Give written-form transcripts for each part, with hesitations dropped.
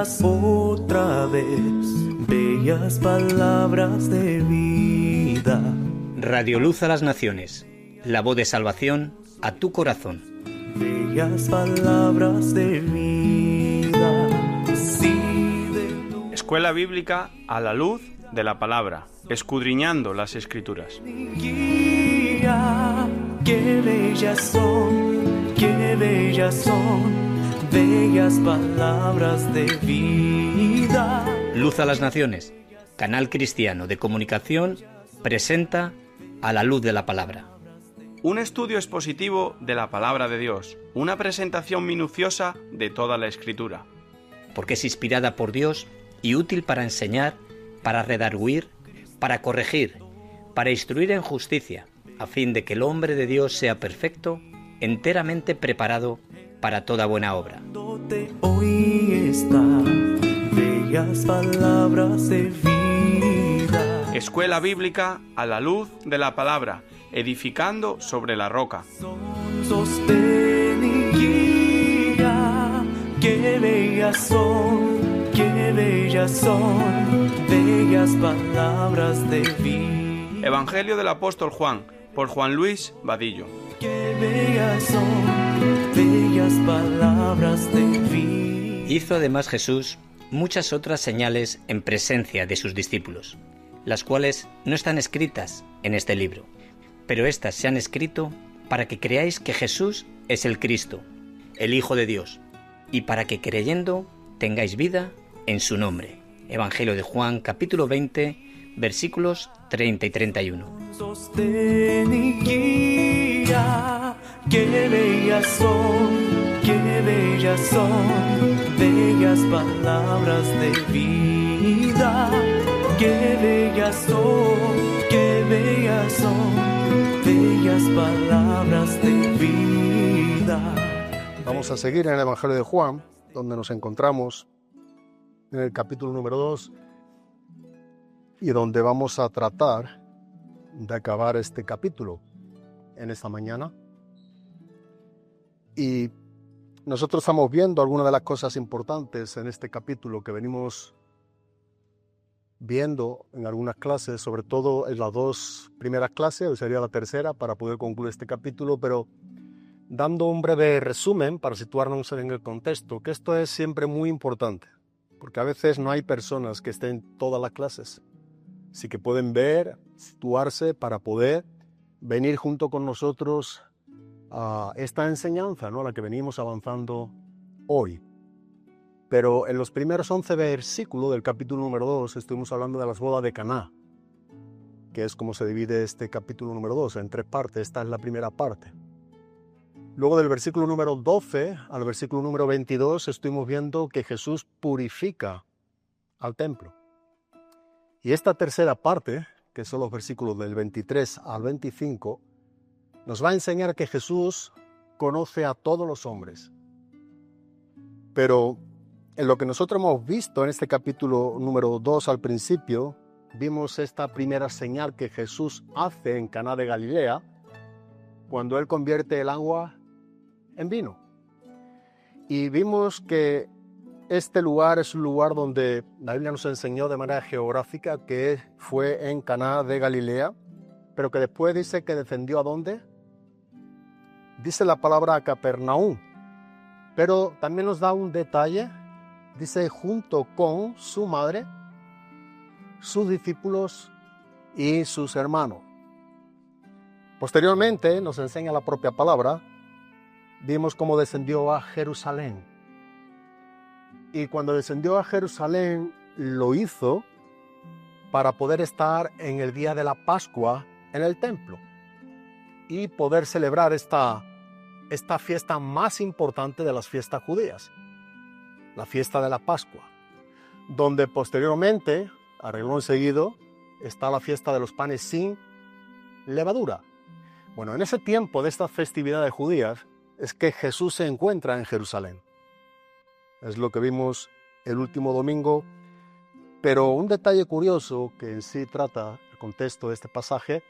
bellas otra vez, bellas palabras de vida. Radio Luz a las Naciones, la voz de salvación a tu corazón. Bellas palabras de vida. Escuela Bíblica a la luz de la palabra, escudriñando las Escrituras. Guía, qué bellas son, bellas palabras de vida. Luz a las Naciones, canal cristiano de comunicación, presenta A la luz de la palabra. Un estudio expositivo de la palabra de Dios, una presentación minuciosa de toda la Escritura. Porque es inspirada por Dios y útil para enseñar, para redarguir, para corregir, para instruir en justicia, a fin de que el hombre de Dios sea perfecto, enteramente preparado para toda buena obra. Hoy está, bellas palabras de vida. Escuela Bíblica a la luz de la palabra, edificando sobre la roca. Sostén y guía, qué bellas son, bellas palabras de vida. Evangelio del apóstol Juan, por Juan Luis Vadillo. Qué bellas son, bellas palabras de vida. Hizo además Jesús muchas otras señales en presencia de sus discípulos, las cuales no están escritas en este libro, pero éstas se han escrito para que creáis que Jesús es el Cristo, el Hijo de Dios, y para que creyendo tengáis vida en su nombre. Evangelio de Juan, capítulo 20, versículos 30 y 31. Sostén y guía, qué bellas son, bellas palabras de vida. Qué bellas son, bellas palabras de vida. Vamos a seguir en el Evangelio de Juan, donde nos encontramos en el capítulo número 2 y donde vamos a tratar de acabar este capítulo en esta mañana. Y nosotros estamos viendo algunas de las cosas importantes en este capítulo que venimos viendo en algunas clases, sobre todo en las dos primeras clases, hoy sería la tercera para poder concluir este capítulo, pero dando un breve resumen para situarnos en el contexto, que esto es siempre muy importante, porque a veces no hay personas que estén en todas las clases, así que pueden ver, situarse para poder venir junto con nosotros a esta enseñanza, ¿no?, a la que venimos avanzando hoy. Pero en los primeros 11 versículos del capítulo número 2 estuvimos hablando de las bodas de Caná, que es como se divide este capítulo número 2 en tres partes. Esta es la primera parte. Luego del versículo número 12 al versículo número 22 estuvimos viendo que Jesús purifica al templo. Y esta tercera parte, que son los versículos del 23 al 25, nos va a enseñar que Jesús conoce a todos los hombres. Pero en lo que nosotros hemos visto en este capítulo número 2 al principio, vimos esta primera señal que Jesús hace en Caná de Galilea, cuando Él convierte el agua en vino. Y vimos que este lugar es un lugar donde la Biblia nos enseñó de manera geográfica que fue en Caná de Galilea, pero que después dice que descendió ¿a dónde? Dice la palabra a Capernaum, pero también nos da un detalle. Dice junto con su madre, sus discípulos y sus hermanos. Posteriormente nos enseña la propia palabra. Vimos cómo descendió a Jerusalén. Y cuando descendió a Jerusalén lo hizo para poder estar en el día de la Pascua en el templo y poder celebrar esta fiesta más importante de las fiestas judías, la fiesta de la Pascua, donde posteriormente, a renglón seguido, está la fiesta de los panes sin levadura. Bueno, en ese tiempo de estas festividades judías es que Jesús se encuentra en Jerusalén. Es lo que vimos el último domingo, pero un detalle curioso que en sí trata el contexto de este pasaje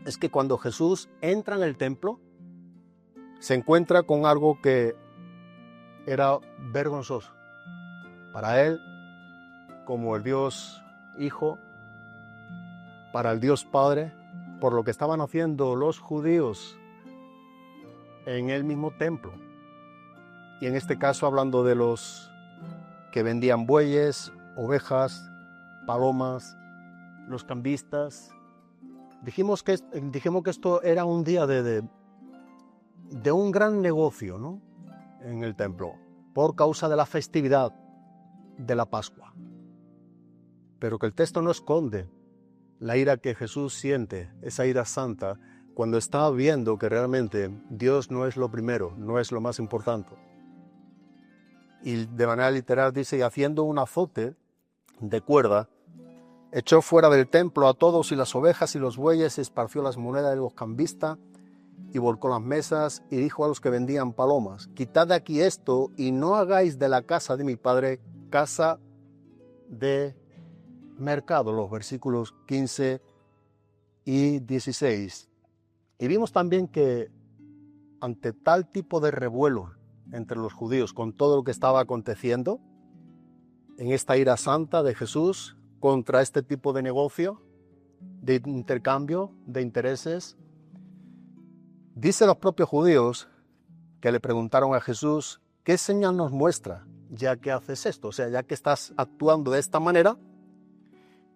es que cuando Jesús entra en el templo, se encuentra con algo que era vergonzoso. para Él como el Dios Hijo, para el Dios Padre, por lo que estaban haciendo los judíos en el mismo templo. Y en este caso hablando de los que vendían bueyes, ovejas, palomas, los cambistas. Dijimos que esto era un día de un gran negocio, ¿no?, en el templo, por causa de la festividad de la Pascua. Pero que el texto no esconde la ira que Jesús siente, esa ira santa, cuando está viendo que realmente Dios no es lo primero, no es lo más importante. Y de manera literal dice, y haciendo un azote de cuerda, echó fuera del templo a todos y las ovejas y los bueyes, esparció las monedas de los cambistas y volcó las mesas y dijo a los que vendían palomas, quitad de aquí esto y no hagáis de la casa de mi padre casa de mercado. Los versículos 15 y 16. Y vimos también que ante tal tipo de revuelo entre los judíos con todo lo que estaba aconteciendo, en esta ira santa de Jesús contra este tipo de negocio, de intercambio, de intereses, dice los propios judíos que le preguntaron a Jesús, ¿qué señal nos muestra ya que haces esto? O sea, ya que estás actuando de esta manera,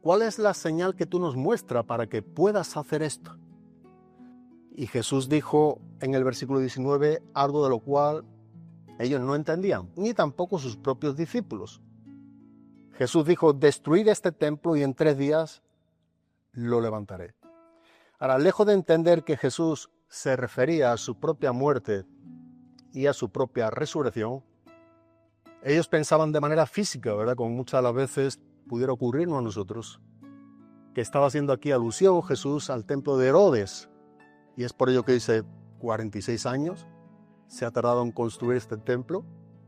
¿cuál es la señal que tú nos muestras para que puedas hacer esto? Y Jesús dijo en el versículo 19 algo de lo cual ellos no entendían, ni tampoco sus propios discípulos. Jesús dijo, destruid este templo y en 3 días lo levantaré. Ahora, lejos de entender que Jesús se refería a su propia muerte y a su propia resurrección, ellos pensaban de manera física, ¿verdad?, como muchas de las veces pudiera ocurrirnos a nosotros, que estaba haciendo aquí alusión Jesús al templo de Herodes, y es por ello que dice 46 años se ha tardado en construir este templo,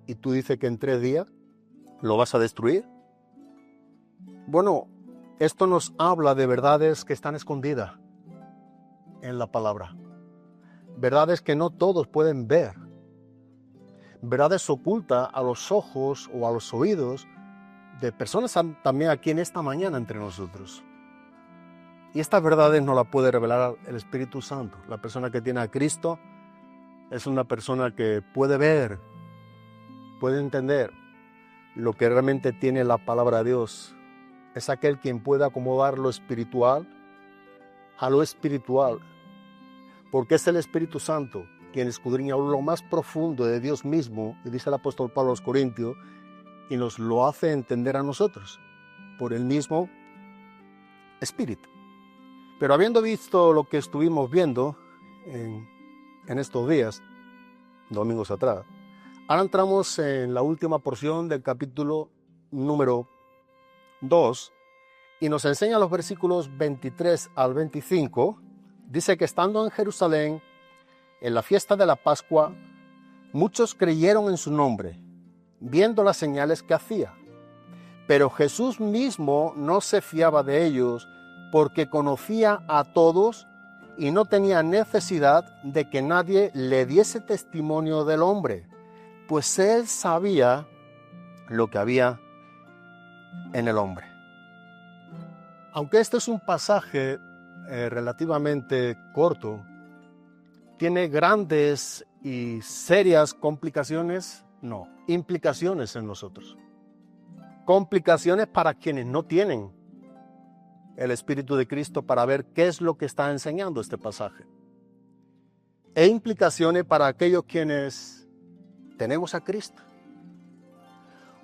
y tú dices que en 3 días lo vas a destruir. Bueno, esto nos habla de verdades que están escondidas en la palabra, verdades que no todos pueden ver, verdades ocultas a los ojos o a los oídos de personas también aquí en esta mañana entre nosotros. Y estas verdades no las puede revelar el Espíritu Santo. La persona que tiene a Cristo es una persona que puede ver, puede entender lo que realmente tiene la palabra de Dios. Es aquel quien puede acomodar lo espiritual a lo espiritual, porque es el Espíritu Santo quien escudriña lo más profundo de Dios mismo, y dice el apóstol Pablo a los Corintios, y nos lo hace entender a nosotros por el mismo Espíritu. Pero habiendo visto lo que estuvimos viendo en estos días, domingos atrás, ahora entramos en la última porción del capítulo número 2 y nos enseña los versículos 23 al 25. Dice que estando en Jerusalén, en la fiesta de la Pascua, muchos creyeron en su nombre, viendo las señales que hacía. Pero Jesús mismo no se fiaba de ellos, porque conocía a todos y no tenía necesidad de que nadie le diese testimonio del hombre, pues él sabía lo que había en el hombre. Aunque este es un pasaje relativamente corto, ¿tiene grandes y serias complicaciones? No, implicaciones en nosotros. Complicaciones para quienes no tienen el Espíritu de Cristo para ver qué es lo que está enseñando este pasaje. E implicaciones para aquellos quienes tenemos a Cristo.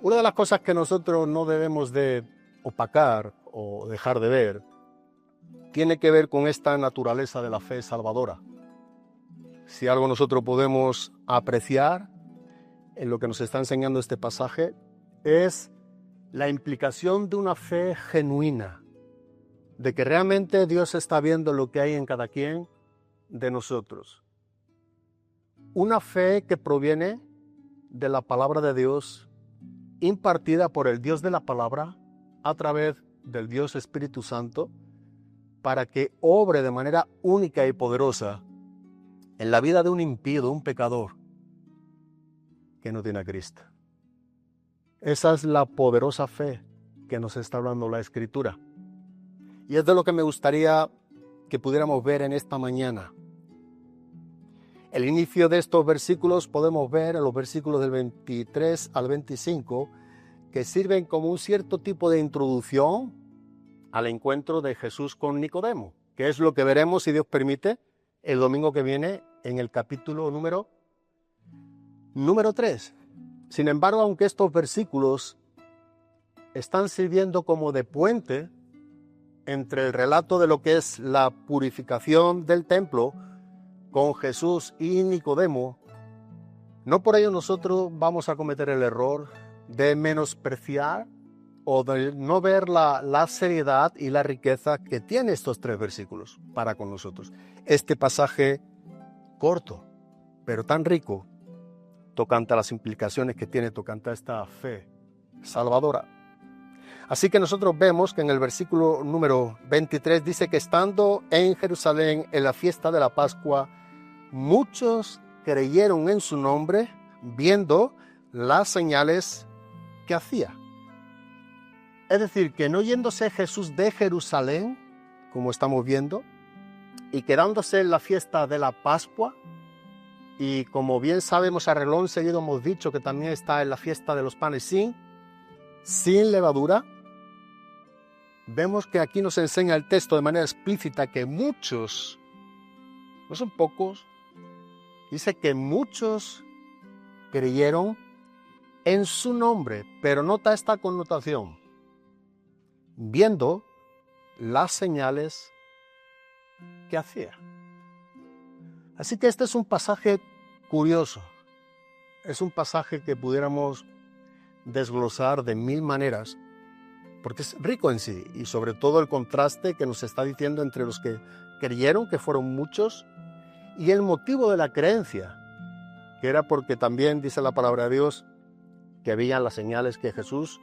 Una de las cosas que nosotros no debemos de opacar o dejar de ver tiene que ver con esta naturaleza de la fe salvadora. Si algo nosotros podemos apreciar en lo que nos está enseñando este pasaje es la implicación de una fe genuina, de que realmente Dios está viendo lo que hay en cada quien de nosotros. Una fe que proviene de la palabra de Dios, impartida por el Dios de la palabra a través del Dios Espíritu Santo, para que obre de manera única y poderosa en la vida de un impío, un pecador que no tiene a Cristo. Esa es la poderosa fe que nos está hablando la Escritura. Y es de lo que me gustaría que pudiéramos ver en esta mañana. El inicio de estos versículos podemos ver en los versículos del 23 al 25, que sirven como un cierto tipo de introducción al encuentro de Jesús con Nicodemo, que es lo que veremos, si Dios permite, el domingo que viene en el capítulo número 3. Sin embargo, aunque estos versículos están sirviendo como de puente entre el relato de lo que es la purificación del templo con Jesús y Nicodemo, no por ello nosotros vamos a cometer el error de menospreciar o de no ver la seriedad y la riqueza que tiene estos 3 versículos para con nosotros. Este pasaje corto, pero tan rico, tocante a las implicaciones que tiene, tocante a esta fe salvadora. Así que nosotros vemos que en el versículo número 23 dice que estando en Jerusalén en la fiesta de la Pascua, muchos creyeron en su nombre, viendo las señales que hacía. Es decir, que no yéndose Jesús de Jerusalén, como estamos viendo, y quedándose en la fiesta de la Pascua, y como bien sabemos, a reloj seguido hemos dicho que también está en la fiesta de los panes sin levadura, vemos que aquí nos enseña el texto de manera explícita que muchos, no son pocos, dice que muchos creyeron en su nombre, pero nota esta connotación, viendo las señales que hacía. Así que este es un pasaje curioso, es un pasaje que pudiéramos desglosar de 1000 maneras, porque es rico en sí, y sobre todo el contraste que nos está diciendo entre los que creyeron, que fueron muchos, y el motivo de la creencia, que era porque también dice la palabra de Dios que veían las señales que Jesús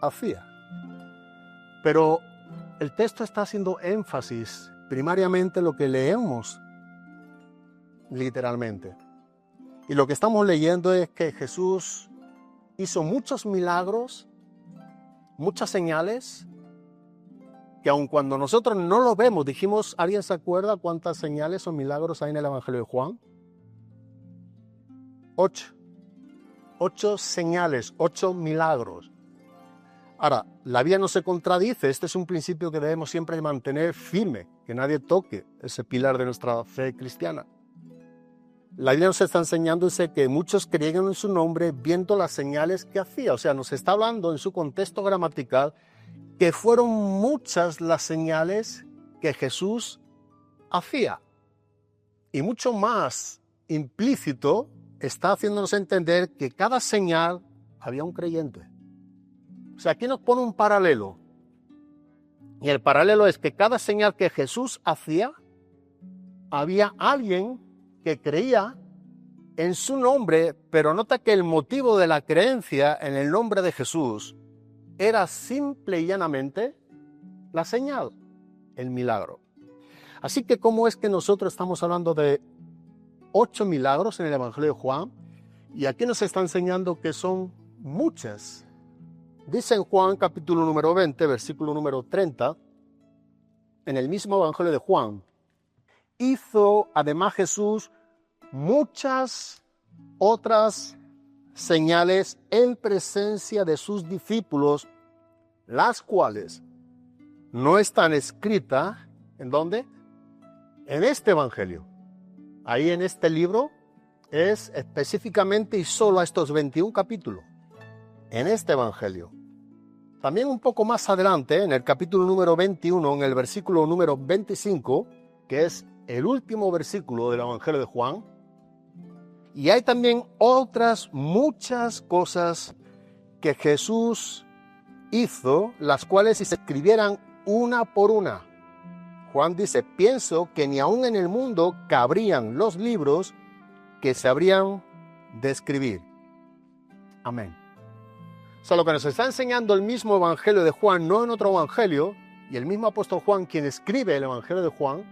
hacía. Pero el texto está haciendo énfasis primariamente en lo que leemos literalmente. Y lo que estamos leyendo es que Jesús hizo muchos milagros, muchas señales, que aun cuando nosotros no lo vemos, dijimos, ¿alguien se acuerda cuántas señales o milagros hay en el Evangelio de Juan? 8. 8 señales, 8 milagros. Ahora, la Biblia no se contradice, este es un principio que debemos siempre mantener firme, que nadie toque ese pilar de nuestra fe cristiana. La Biblia nos está enseñando que muchos creyeron en su nombre viendo las señales que hacía, o sea, nos está hablando en su contexto gramatical que fueron muchas las señales que Jesús hacía. Y mucho más implícito está haciéndonos entender que cada señal había un creyente. O sea, aquí nos pone un paralelo. Y el paralelo es que cada señal que Jesús hacía, había alguien que creía en su nombre, pero nota que el motivo de la creencia en el nombre de Jesús era simple y llanamente la señal, el milagro. Así que, ¿cómo es que nosotros estamos hablando de 8 milagros en el Evangelio de Juan? Y aquí nos está enseñando que son muchas. Dice en Juan capítulo número 20, versículo número 30, en el mismo Evangelio de Juan, hizo además Jesús muchas otras señales en presencia de sus discípulos, las cuales no están escritas, ¿en dónde? En este Evangelio. Ahí en este libro es específicamente y solo a estos 21 capítulos, en este Evangelio. También un poco más adelante, en el capítulo número 21, en el versículo número 25, que es el último versículo del Evangelio de Juan, y hay también otras muchas cosas que Jesús hizo, las cuales si se escribieran una por una, Juan dice, pienso que ni aún en el mundo cabrían los libros que se habrían de escribir. Amén. O sea, lo que nos está enseñando el mismo Evangelio de Juan, no en otro Evangelio, y el mismo apóstol Juan, quien escribe el Evangelio de Juan,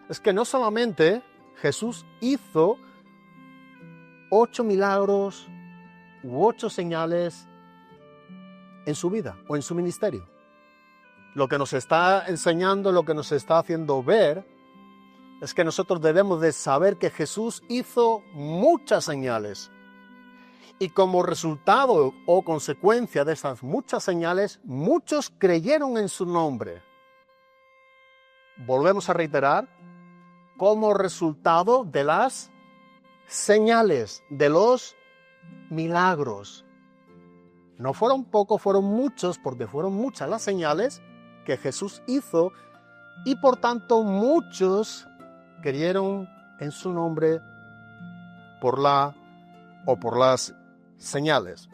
es que no solamente Jesús hizo 8 milagros, u 8 señales en su vida o en su ministerio. Lo que nos está enseñando, lo que nos está haciendo ver, es que nosotros debemos de saber que Jesús hizo muchas señales. Y como resultado o consecuencia de esas muchas señales, muchos creyeron en su nombre. Volvemos a reiterar, como resultado de las señales, de los milagros. No fueron pocos, fueron muchos, porque fueron muchas las señales que Jesús hizo, y por tanto muchos creyeron en su nombre por las señales.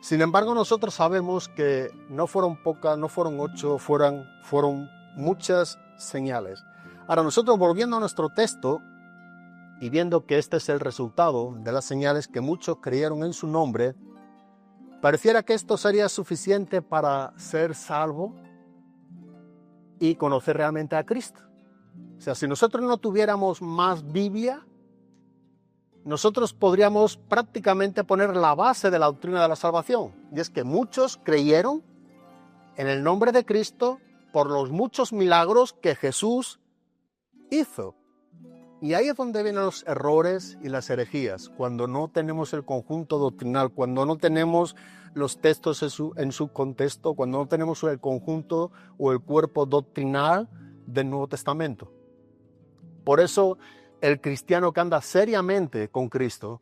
Sin embargo, nosotros sabemos que no fueron pocas, no fueron 8, fueron muchas señales. Ahora, nosotros volviendo a nuestro texto y viendo que este es el resultado de las señales que muchos creyeron en su nombre, pareciera que esto sería suficiente para ser salvo y conocer realmente a Cristo. O sea, si nosotros no tuviéramos más Biblia, nosotros podríamos prácticamente poner la base de la doctrina de la salvación. Y es que muchos creyeron en el nombre de Cristo por los muchos milagros que Jesús hizo. Y ahí es donde vienen los errores y las herejías, cuando no tenemos el conjunto doctrinal, cuando no tenemos los textos en su contexto, cuando no tenemos el conjunto o el cuerpo doctrinal del Nuevo Testamento. Por eso el cristiano que anda seriamente con Cristo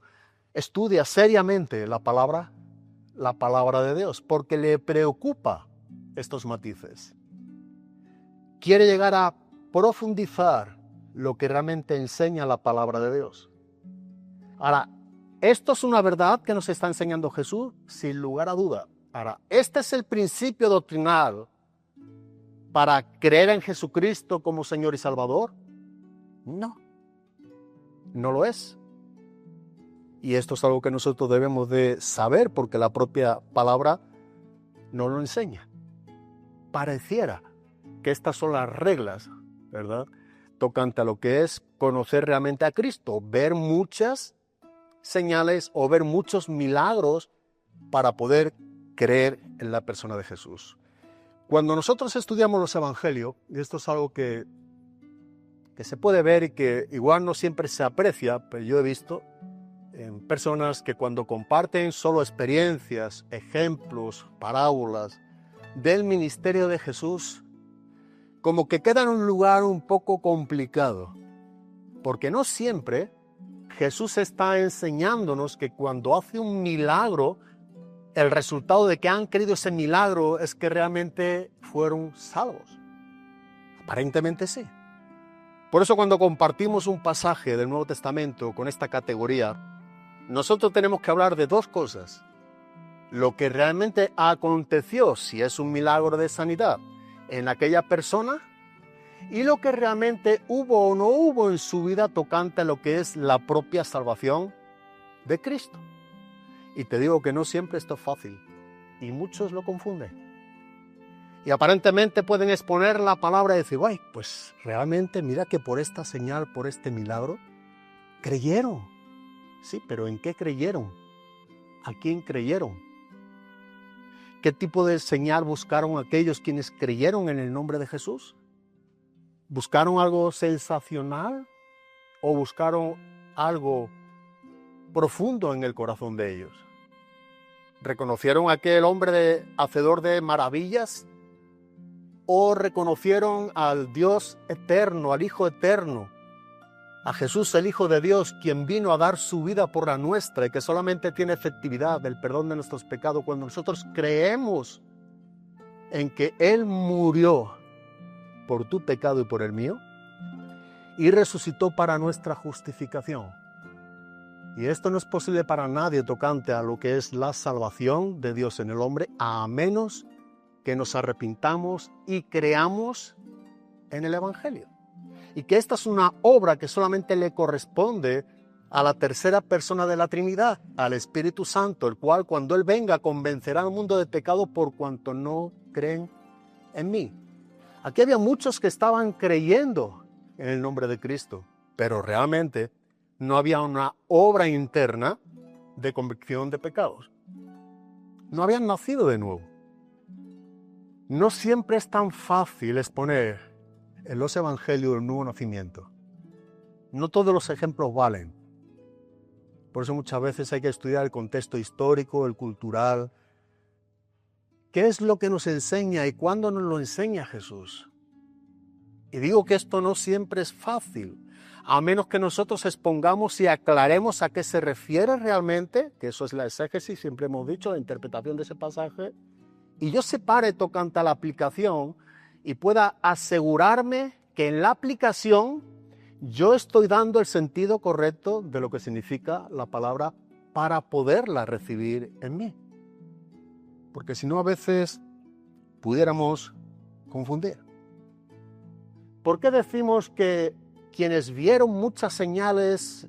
estudia seriamente la palabra de Dios, porque le preocupa estos matices. Quiere llegar a profundizar lo que realmente enseña la palabra de Dios. Ahora, ¿esto es una verdad que nos está enseñando Jesús? Sin lugar a duda. Ahora, ¿este es el principio doctrinal para creer en Jesucristo como Señor y Salvador? No, no lo es. Y esto es algo que nosotros debemos de saber porque la propia palabra nos lo enseña. Pareciera que estas son las reglas, ¿verdad?, tocante a lo que es conocer realmente a Cristo, ver muchas señales o ver muchos milagros para poder creer en la persona de Jesús. Cuando nosotros estudiamos los evangelios, y esto es algo que se puede ver y que igual no siempre se aprecia, pero yo he visto en personas que cuando comparten solo experiencias, ejemplos, parábolas del ministerio de Jesús, como que queda en un lugar un poco complicado, porque no siempre Jesús está enseñándonos que cuando hace un milagro, el resultado de que han creído ese milagro es que realmente fueron salvos. Aparentemente sí. Por eso cuando compartimos un pasaje del Nuevo Testamento con esta categoría, nosotros tenemos que hablar de dos cosas. Lo que realmente aconteció, si es un milagro de sanidad, en aquella persona, y lo que realmente hubo o no hubo en su vida tocante a lo que es la propia salvación de Cristo. Y te digo que no siempre esto es fácil, y muchos lo confunden. Y aparentemente pueden exponer la palabra y decir, "Ay, pues realmente mira que por esta señal, por este milagro, creyeron". Sí, pero ¿en qué creyeron? ¿A quién creyeron? ¿Qué tipo de señal buscaron aquellos quienes creyeron en el nombre de Jesús? ¿Buscaron algo sensacional o buscaron algo profundo en el corazón de ellos? ¿Reconocieron a aquel hombre hacedor de maravillas? ¿O reconocieron al Dios eterno, al Hijo eterno, a Jesús el Hijo de Dios, quien vino a dar su vida por la nuestra y que solamente tiene efectividad del perdón de nuestros pecados cuando nosotros creemos en que Él murió por tu pecado y por el mío y resucitó para nuestra justificación? Y esto no es posible para nadie tocante a lo que es la salvación de Dios en el hombre, a menos que nos arrepintamos y creamos en el Evangelio. Y que esta es una obra que solamente le corresponde a la tercera persona de la Trinidad, al Espíritu Santo, el cual cuando Él venga convencerá al mundo de pecado por cuanto no creen en mí. Aquí había muchos que estaban creyendo en el nombre de Cristo, pero realmente no había una obra interna de convicción de pecados. No habían nacido de nuevo. No siempre es tan fácil exponer en los evangelios el nuevo nacimiento. No todos los ejemplos valen. Por eso muchas veces hay que estudiar el contexto histórico, el cultural. ¿Qué es lo que nos enseña y cuándo nos lo enseña Jesús? Y digo que esto no siempre es fácil, a menos que nosotros expongamos y aclaremos a qué se refiere realmente, que eso es la exégesis, siempre hemos dicho, la interpretación de ese pasaje, y yo separe tocante a la aplicación y pueda asegurarme que en la aplicación yo estoy dando el sentido correcto de lo que significa la palabra para poderla recibir en mí. Porque si no, a veces pudiéramos confundir. ¿Por qué decimos que quienes vieron muchas señales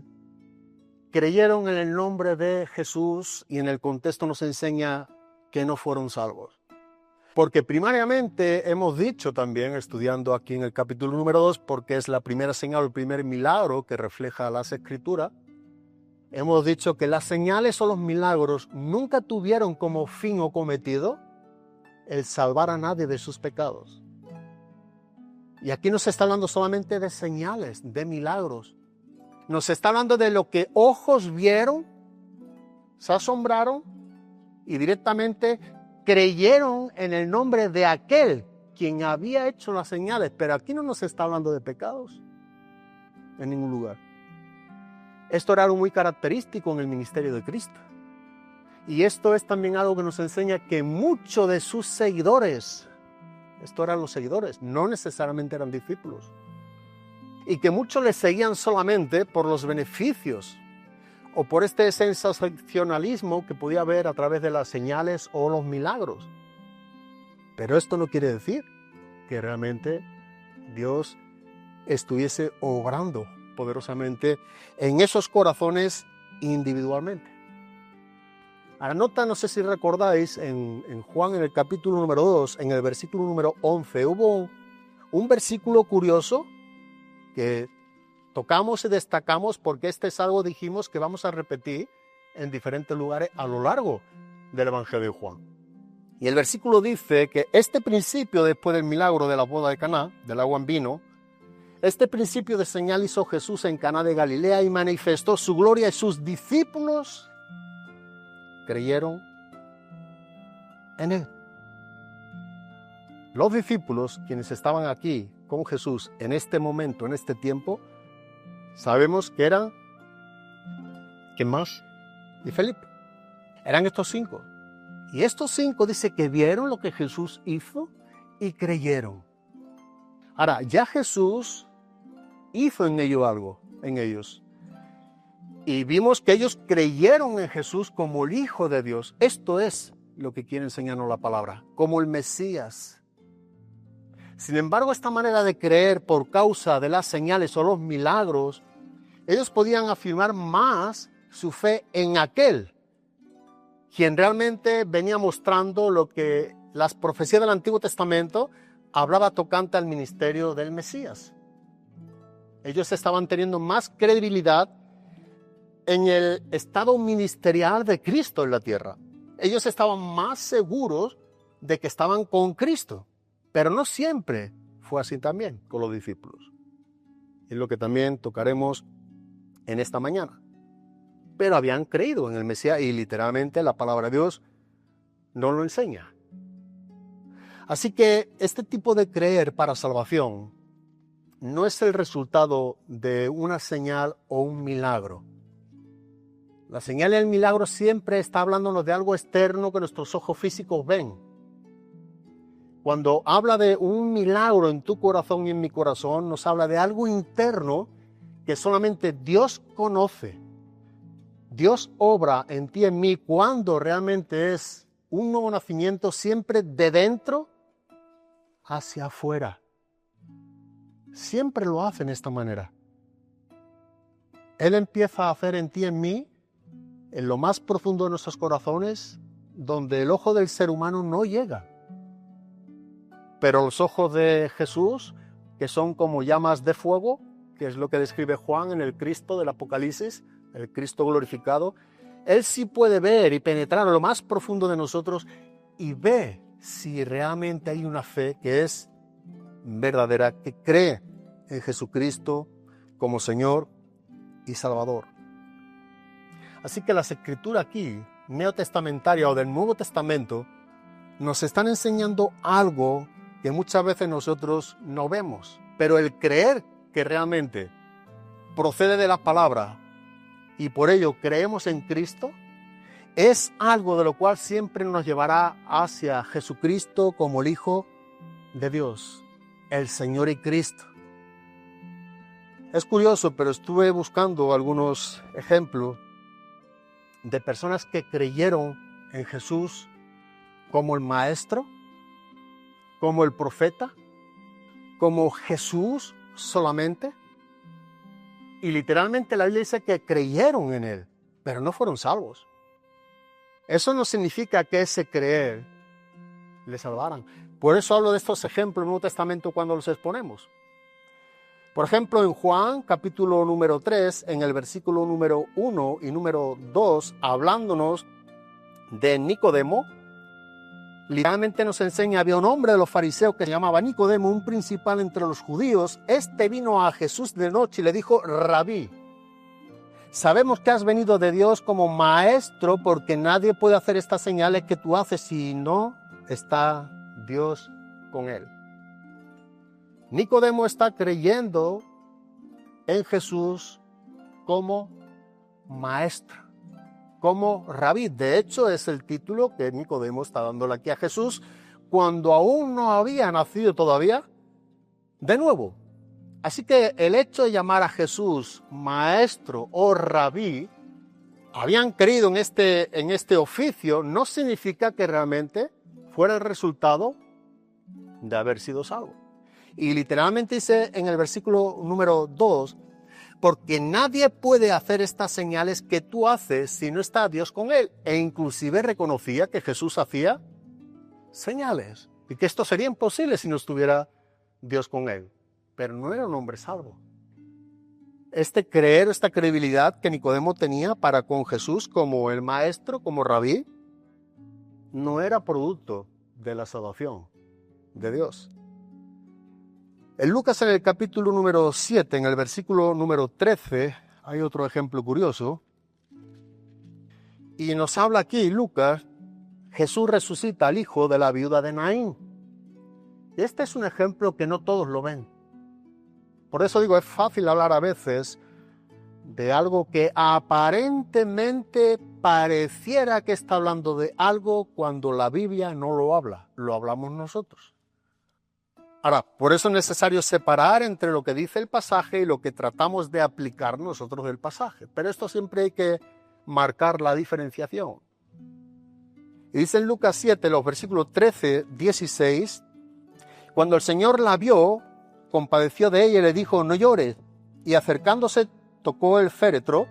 creyeron en el nombre de Jesús y en el contexto nos enseña que no fueron salvos? Porque primariamente hemos dicho también, estudiando aquí en el capítulo número 2, porque es la primera señal, el primer milagro que refleja las Escrituras, hemos dicho que las señales o los milagros nunca tuvieron como fin o cometido el salvar a nadie de sus pecados. Y aquí no se está hablando solamente de señales, de milagros. Nos está hablando de lo que ojos vieron, se asombraron y directamente creyeron en el nombre de aquel quien había hecho las señales. Pero aquí no nos está hablando de pecados en ningún lugar. Esto era algo muy característico en el ministerio de Cristo. Y esto es también algo que nos enseña que muchos de sus seguidores, estos eran los seguidores, no necesariamente eran discípulos, y que muchos le seguían solamente por los beneficios o por este sensacionalismo que podía haber a través de las señales o los milagros. Pero esto no quiere decir que realmente Dios estuviese obrando poderosamente en esos corazones individualmente. Ahora nota, no sé si recordáis, en Juan, en el capítulo número 2, en el versículo número 11, hubo un versículo curioso que tocamos y destacamos porque este es algo, dijimos, que vamos a repetir en diferentes lugares a lo largo del Evangelio de Juan. Y el versículo dice que este principio, después del milagro de la boda de Caná, del agua en vino, este principio de señal hizo Jesús en Caná de Galilea y manifestó su gloria y sus discípulos creyeron en él. Los discípulos, quienes estaban aquí con Jesús en este momento, en este tiempo, sabemos que eran, ¿quién más? Y Felipe. Eran estos 5. Y estos 5 dice que vieron lo que Jesús hizo y creyeron. Ahora, ya Jesús hizo en ellos algo, en ellos. Y vimos que ellos creyeron en Jesús como el Hijo de Dios. Esto es lo que quiere enseñarnos la palabra, como el Mesías. Sin embargo, esta manera de creer por causa de las señales o los milagros, ellos podían afirmar más su fe en aquel, quien realmente venía mostrando lo que las profecías del Antiguo Testamento hablaba tocante al ministerio del Mesías. Ellos estaban teniendo más credibilidad en el estado ministerial de Cristo en la tierra. Ellos estaban más seguros de que estaban con Cristo, pero no siempre fue así también con los discípulos. Es lo que también tocaremos en esta mañana. Pero habían creído en el Mesías y literalmente la palabra de Dios nos lo enseña. Así que este tipo de creer para salvación no es el resultado de una señal o un milagro. La señal y el milagro siempre está hablándonos de algo externo que nuestros ojos físicos ven. Cuando habla de un milagro en tu corazón y en mi corazón, nos habla de algo interno que solamente Dios conoce. Dios obra en ti y en mí cuando realmente es un nuevo nacimiento siempre de dentro hacia afuera. Siempre lo hace de esta manera. Él empieza a hacer en ti y en mí, en lo más profundo de nuestros corazones, donde el ojo del ser humano no llega. Pero los ojos de Jesús, que son como llamas de fuego, que es lo que describe Juan en el Cristo del Apocalipsis, el Cristo glorificado, Él sí puede ver y penetrar a lo más profundo de nosotros y ve si realmente hay una fe que es verdadera, que cree en Jesucristo como Señor y Salvador. Así que las escrituras aquí, neotestamentarias o del Nuevo Testamento, nos están enseñando algo que muchas veces nosotros no vemos. Pero el creer que realmente procede de la palabra y por ello creemos en Cristo, es algo de lo cual siempre nos llevará hacia Jesucristo como el Hijo de Dios, el Señor y Cristo. Es curioso, pero estuve buscando algunos ejemplos de personas que creyeron en Jesús como el Maestro, como el Profeta, como Jesús solamente. Y literalmente la Biblia dice que creyeron en Él, pero no fueron salvos. Eso no significa que ese creer les salvaran. Por eso hablo de estos ejemplos en el Nuevo Testamento cuando los exponemos. Por ejemplo, en Juan, capítulo número 3, en el versículo número 1 y número 2, hablándonos de Nicodemo, literalmente nos enseña, había un hombre de los fariseos que se llamaba Nicodemo, un principal entre los judíos. Este vino a Jesús de noche y le dijo: Rabí, sabemos que has venido de Dios como maestro, porque nadie puede hacer estas señales que tú haces si no está Dios con él. Nicodemo está creyendo en Jesús como maestro, como rabí. De hecho, es el título que Nicodemo está dándole aquí a Jesús cuando aún no había nacido todavía de nuevo. Así que el hecho de llamar a Jesús maestro o rabí, habían creído en este oficio, no significa que realmente fuera el resultado de haber sido salvo. Y literalmente dice en el versículo número 2, porque nadie puede hacer estas señales que tú haces si no está Dios con él. E inclusive reconocía que Jesús hacía señales y que esto sería imposible si no estuviera Dios con él. Pero no era un hombre salvo. Este creer, esta credibilidad que Nicodemo tenía para con Jesús como el maestro, como rabí, no era producto de la salvación de Dios. En Lucas, en el capítulo número 7, en el versículo número 13, hay otro ejemplo curioso. Y nos habla aquí Lucas, Jesús resucita al hijo de la viuda de Naín. Este es un ejemplo que no todos lo ven. Por eso digo, es fácil hablar a veces de algo que aparentemente pareciera que está hablando de algo cuando la Biblia no lo habla, lo hablamos nosotros. Ahora, por eso es necesario separar entre lo que dice el pasaje y lo que tratamos de aplicar nosotros del pasaje. Pero esto siempre hay que marcar la diferenciación. Y dice en Lucas 7, los versículos 13, 16, cuando el Señor la vio, compadeció de ella y le dijo: no llores. Y acercándose tocó el féretro,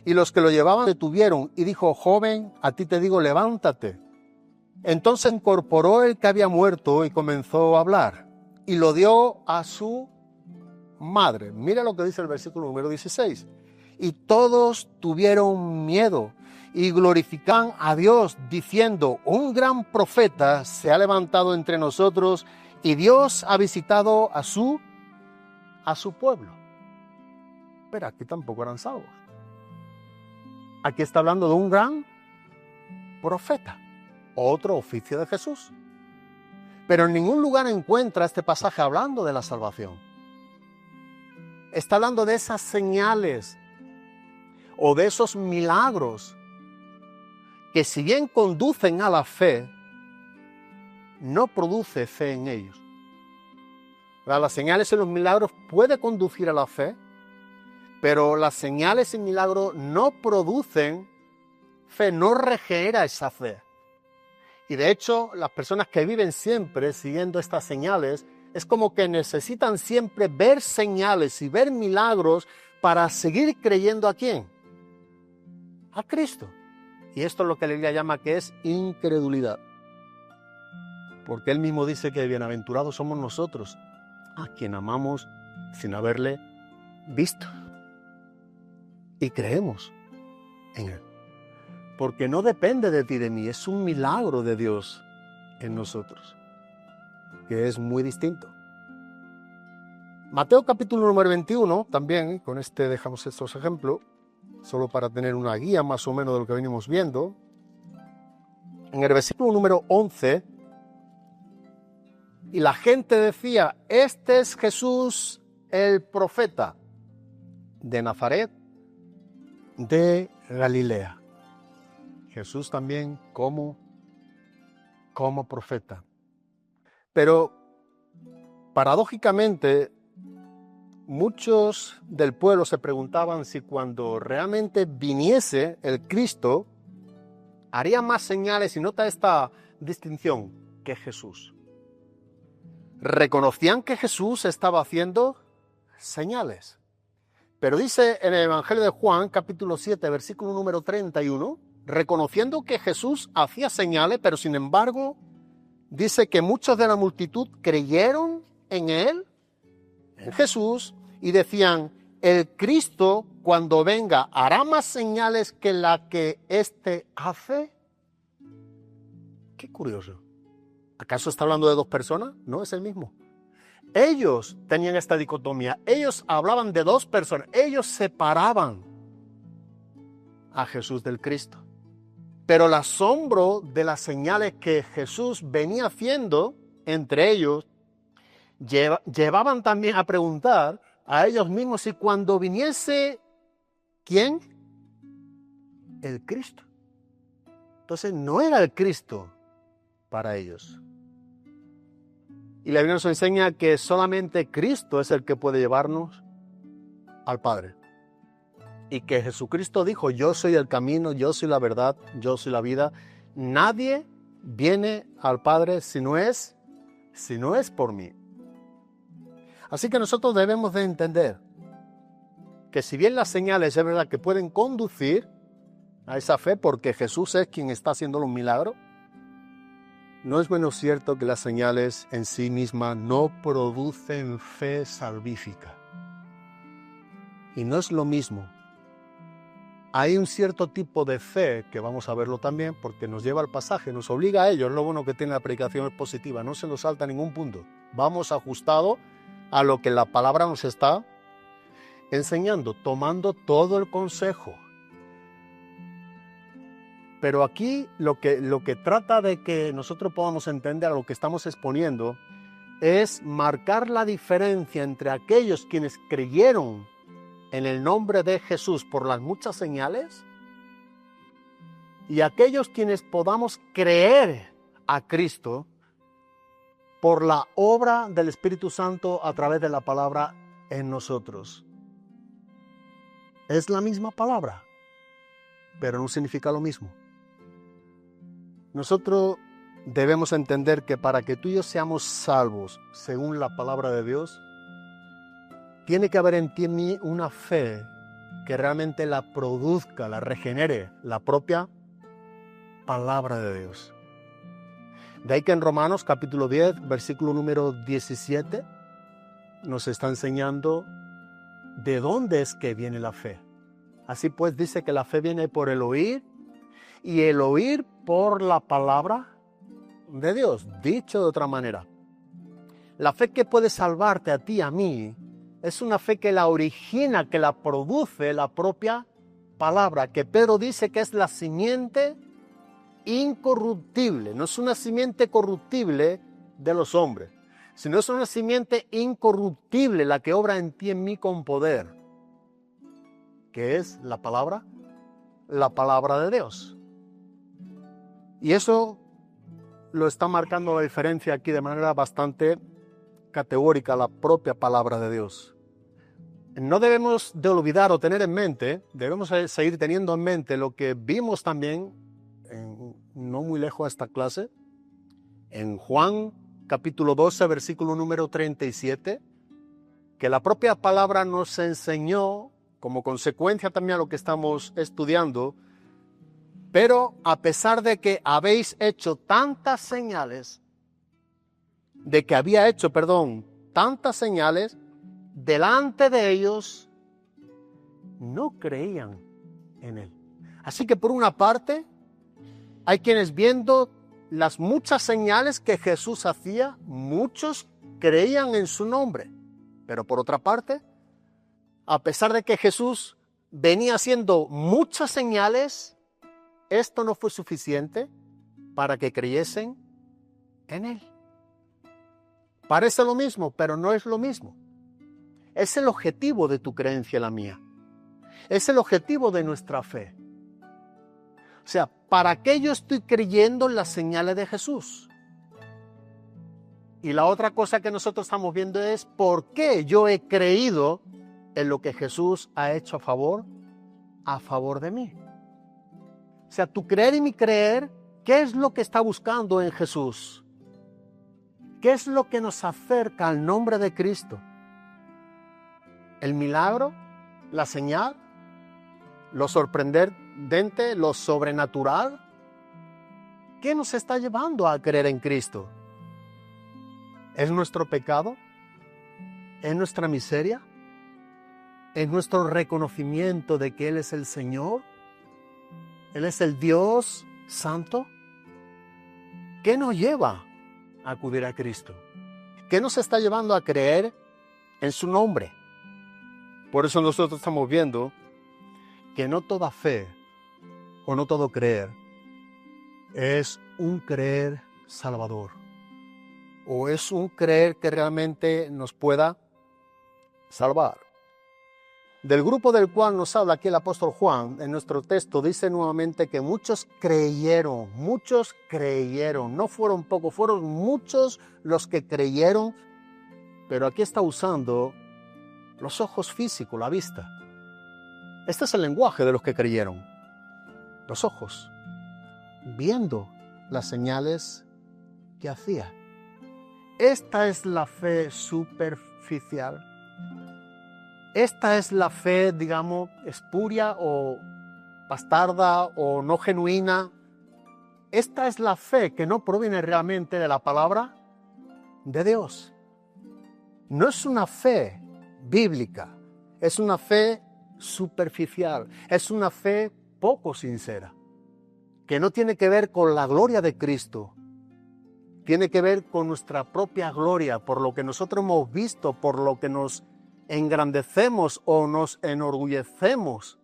y los que lo llevaban detuvieron, y dijo: joven, a ti te digo, levántate. Entonces incorporó el que había muerto y comenzó a hablar, y lo dio a su madre. Mira lo que dice el versículo número 16. Y todos tuvieron miedo y glorificaban a Dios, diciendo: un gran profeta se ha levantado entre nosotros, y Dios ha visitado a su pueblo. Pero aquí tampoco eran salvos. Aquí está hablando de un gran profeta, otro oficio de Jesús. Pero en ningún lugar encuentra este pasaje hablando de la salvación. Está hablando de esas señales o de esos milagros que, si bien conducen a la fe, no produce fe en ellos. Las señales y los milagros pueden conducir a la fe, pero las señales y milagros no producen fe, no regenera esa fe. Y de hecho, las personas que viven siempre siguiendo estas señales, es como que necesitan siempre ver señales y ver milagros para seguir creyendo ¿a quién? A Cristo. Y esto es lo que la Biblia llama que es incredulidad. Porque Él mismo dice que bienaventurados somos nosotros, a quien amamos sin haberle visto. Y creemos en Él. porque no depende de ti, de mí, es un milagro de Dios en nosotros, que es muy distinto. Mateo capítulo número 21, también, con este dejamos estos ejemplos, solo para tener una guía más o menos de lo que venimos viendo. En el versículo número 11, y la gente decía, este es Jesús el profeta de Nazaret, de Galilea. Jesús también como profeta. Pero paradójicamente, muchos del pueblo se preguntaban si cuando realmente viniese el Cristo, haría más señales, y nota esta distinción, que Jesús. Reconocían que Jesús estaba haciendo señales. Pero dice en el Evangelio de Juan, capítulo 7, versículo número 31, reconociendo que Jesús hacía señales, pero sin embargo, dice que muchos de la multitud creyeron en él, en Jesús, y decían, el Cristo cuando venga hará más señales que la que éste hace. Qué curioso. ¿Acaso está hablando de dos personas? No, es el mismo. Ellos tenían esta dicotomía. Ellos hablaban de dos personas. Ellos separaban a Jesús del Cristo. Pero el asombro de las señales que Jesús venía haciendo entre ellos llevaban también a preguntar a ellos mismos si cuando viniese, ¿quién? El Cristo. Entonces no era el Cristo para ellos. Y la Biblia nos enseña que solamente Cristo es el que puede llevarnos al Padre. Y que Jesucristo dijo, yo soy el camino, yo soy la verdad, yo soy la vida. Nadie viene al Padre si no es por mí. Así que nosotros debemos de entender que si bien las señales es verdad que pueden conducir a esa fe, porque Jesús es quien está haciendo los milagros, no es menos cierto que las señales en sí mismas no producen fe salvífica. Y no es lo mismo. Hay un cierto tipo de fe, que vamos a verlo también, porque nos lleva al pasaje, nos obliga a ello. Es lo bueno que tiene la predicación expositiva, no se nos salta ningún punto. Vamos ajustado a lo que la palabra nos está enseñando, tomando todo el consejo. Pero aquí lo que trata de que nosotros podamos entender a lo que estamos exponiendo es marcar la diferencia entre aquellos quienes creyeron en el nombre de Jesús por las muchas señales y aquellos quienes podamos creer a Cristo por la obra del Espíritu Santo a través de la palabra en nosotros. Es la misma palabra, pero no significa lo mismo. Nosotros debemos entender que para que tú y yo seamos salvos según la palabra de Dios, tiene que haber en ti y en mí una fe que realmente la produzca, la regenere, la propia palabra de Dios. De ahí que en Romanos capítulo 10, versículo número 17, nos está enseñando de dónde es que viene la fe. Así pues dice que la fe viene por el oír y el oír por la palabra de Dios. Dicho de otra manera, la fe que puede salvarte a ti y a mí es una fe que la origina, que la produce la propia palabra, que Pedro dice que es la simiente incorruptible. No es una simiente corruptible de los hombres, sino es una simiente incorruptible la que obra en ti y en mí con poder, que es la palabra de Dios. Y eso lo está marcando la diferencia aquí de manera bastante categórica, la propia palabra de Dios. No debemos de olvidar o tener en mente, debemos seguir teniendo en mente lo que vimos también, no muy lejos de esta clase, en Juan capítulo 12, versículo número 37, que la propia palabra nos enseñó, como consecuencia también a lo que estamos estudiando, pero a pesar de que habéis hecho tantas señales, tantas señales, delante de ellos no creían en él. Así que por una parte, hay quienes viendo las muchas señales que Jesús hacía, muchos creían en su nombre. Pero por otra parte, a pesar de que Jesús venía haciendo muchas señales, esto no fue suficiente para que creyesen en Él. Parece lo mismo, pero no es lo mismo. Es el objetivo de tu creencia y la mía. Es el objetivo de nuestra fe. O sea, ¿para qué yo estoy creyendo en las señales de Jesús? Y la otra cosa que nosotros estamos viendo es ¿por qué yo he creído en lo que Jesús ha hecho a favor de mí? O sea, tu creer y mi creer, ¿qué es lo que está buscando en Jesús? ¿Qué es lo que nos acerca al nombre de Cristo? ¿El milagro? ¿La señal? ¿Lo sorprendente? ¿Lo sobrenatural? ¿Qué nos está llevando a creer en Cristo? ¿Es nuestro pecado? ¿Es nuestra miseria? ¿Es nuestro reconocimiento de que Él es el Señor? ¿Él es el Dios Santo? ¿Qué nos lleva a acudir a Cristo? ¿Qué nos está llevando a creer en su nombre? Por eso nosotros estamos viendo que no toda fe o no todo creer es un creer salvador. O es un creer que realmente nos pueda salvar. Del grupo del cual nos habla aquí el apóstol Juan, en nuestro texto dice nuevamente que muchos creyeron, no fueron pocos, fueron muchos los que creyeron, pero aquí está usando los ojos físicos, la vista. Este es el lenguaje de los que creyeron, los ojos, viendo las señales que hacía. Esta es la fe superficial. Esta es la fe, digamos, espuria o bastarda o no genuina. Esta es la fe que no proviene realmente de la palabra de Dios. No es una fe bíblica, es una fe superficial, es una fe poco sincera, que no tiene que ver con la gloria de Cristo, tiene que ver con nuestra propia gloria, por lo que nosotros hemos visto, por lo que nos engrandecemos o nos enorgullecemos.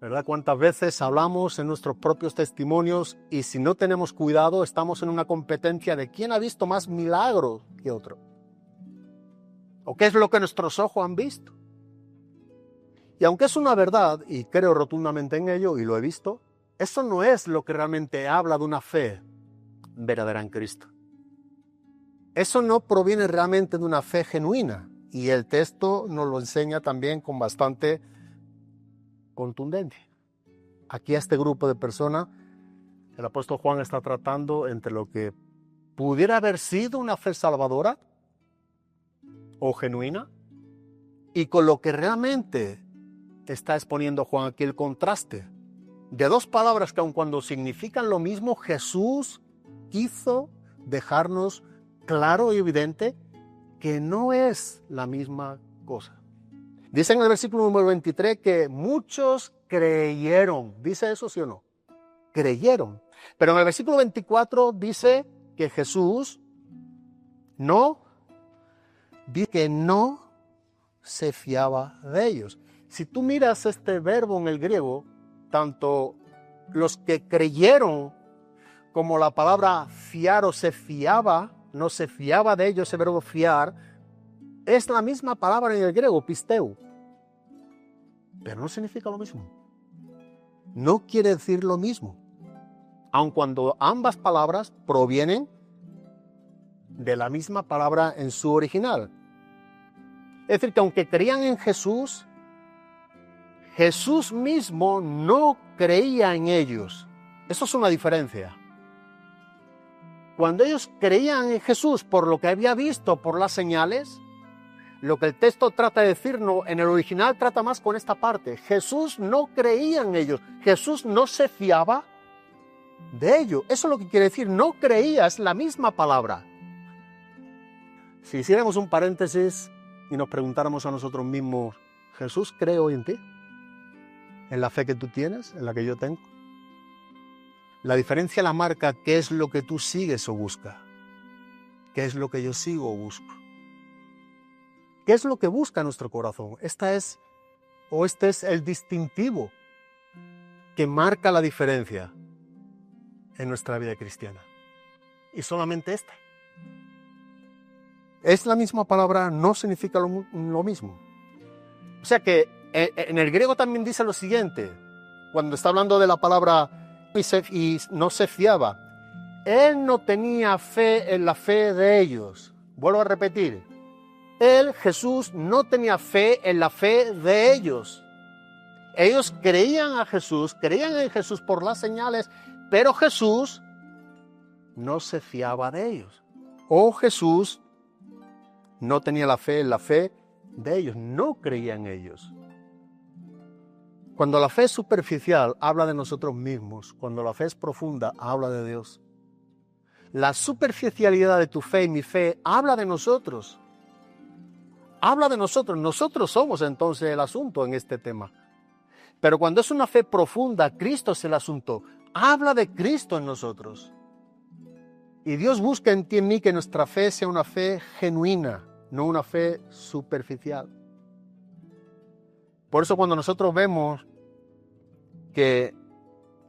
¿Verdad? ¿Cuántas veces hablamos en nuestros propios testimonios y si no tenemos cuidado estamos en una competencia de quién ha visto más milagros que otro? ¿O qué es lo que nuestros ojos han visto? Y aunque es una verdad, y creo rotundamente en ello, y lo he visto, eso no es lo que realmente habla de una fe verdadera en Cristo. Eso no proviene realmente de una fe genuina, y el texto nos lo enseña también con bastante contundencia. Aquí a este grupo de personas, el apóstol Juan está tratando entre lo que pudiera haber sido una fe salvadora o genuina, y con lo que realmente está exponiendo Juan aquí el contraste de dos palabras que aun cuando significan lo mismo, Jesús quiso dejarnos claro y evidente que no es la misma cosa. Dice en el versículo número 23 que muchos creyeron. ¿Dice eso, sí o no? Creyeron. Pero en el versículo 24 dice que Jesús no se fiaba de ellos. Si tú miras este verbo en el griego, tanto los que creyeron como la palabra fiar o se fiaba, no se fiaba de ellos, ese verbo fiar, es la misma palabra en el griego, pisteu. Pero no significa lo mismo. No quiere decir lo mismo. Aun cuando ambas palabras provienen de la misma palabra en su original. Es decir, que aunque creían en Jesús, Jesús mismo no creía en ellos. Eso es una diferencia. Cuando ellos creían en Jesús por lo que había visto, por las señales, lo que el texto trata de decirnos en el original trata más con esta parte. Jesús no creía en ellos. Jesús no se fiaba de ellos. Eso es lo que quiere decir. No creía, es la misma palabra. Si hiciéramos un paréntesis y nos preguntáramos a nosotros mismos, ¿Jesús cree hoy en ti? ¿En la fe que tú tienes? ¿En la que yo tengo? La diferencia la marca qué es lo que tú sigues o buscas. ¿Qué es lo que yo sigo o busco? ¿Qué es lo que busca nuestro corazón? Este es el distintivo que marca la diferencia en nuestra vida cristiana. Y solamente esta. Es la misma palabra, no significa lo mismo. O sea que en el griego también dice lo siguiente, cuando está hablando de la palabra y no se fiaba. Él no tenía fe en la fe de ellos. Vuelvo a repetir. Él, Jesús, no tenía fe en la fe de ellos. Ellos creían en Jesús por las señales, pero Jesús no se fiaba de ellos. O Jesús no tenía la fe en la fe de ellos, no creía en ellos. Cuando la fe es superficial, habla de nosotros mismos. Cuando la fe es profunda, habla de Dios. La superficialidad de tu fe y mi fe habla de nosotros. Habla de nosotros. Nosotros somos entonces el asunto en este tema. Pero cuando es una fe profunda, Cristo es el asunto. Habla de Cristo en nosotros. Y Dios busca en ti y en mí que nuestra fe sea una fe genuina, no una fe superficial. Por eso cuando nosotros vemos que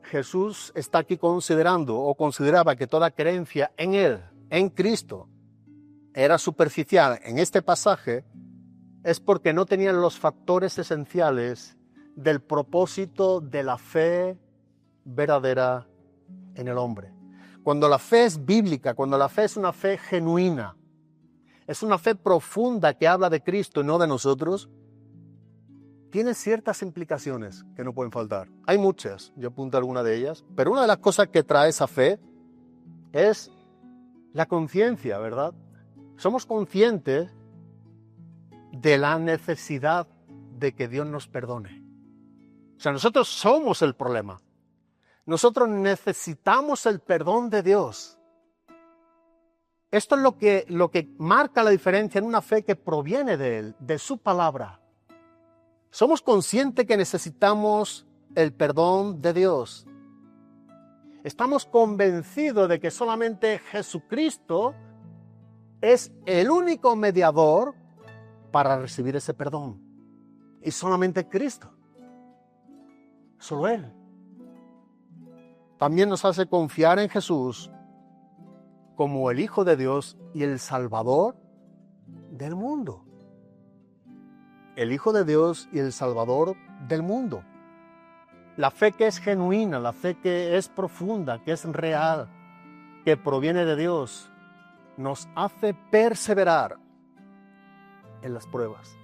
Jesús está aquí considerando o consideraba que toda creencia en Él, en Cristo, era superficial en este pasaje, es porque no tenían los factores esenciales del propósito de la fe verdadera en el hombre. Cuando la fe es bíblica, cuando la fe es una fe genuina, es una fe profunda que habla de Cristo y no de nosotros, tiene ciertas implicaciones que no pueden faltar. Hay muchas, yo apunto alguna de ellas, pero una de las cosas que trae esa fe es la conciencia, ¿verdad? Somos conscientes de la necesidad de que Dios nos perdone. O sea, nosotros somos el problema. Nosotros necesitamos el perdón de Dios. Esto es lo que marca la diferencia en una fe que proviene de Él, de su palabra. Somos conscientes que necesitamos el perdón de Dios. Estamos convencidos de que solamente Jesucristo es el único mediador para recibir ese perdón. Y solamente Cristo. Solo Él. También nos hace confiar en Jesús como el Hijo de Dios y el Salvador del mundo. El Hijo de Dios y el Salvador del mundo. La fe que es genuina, la fe que es profunda, que es real, que proviene de Dios, nos hace perseverar en las pruebas.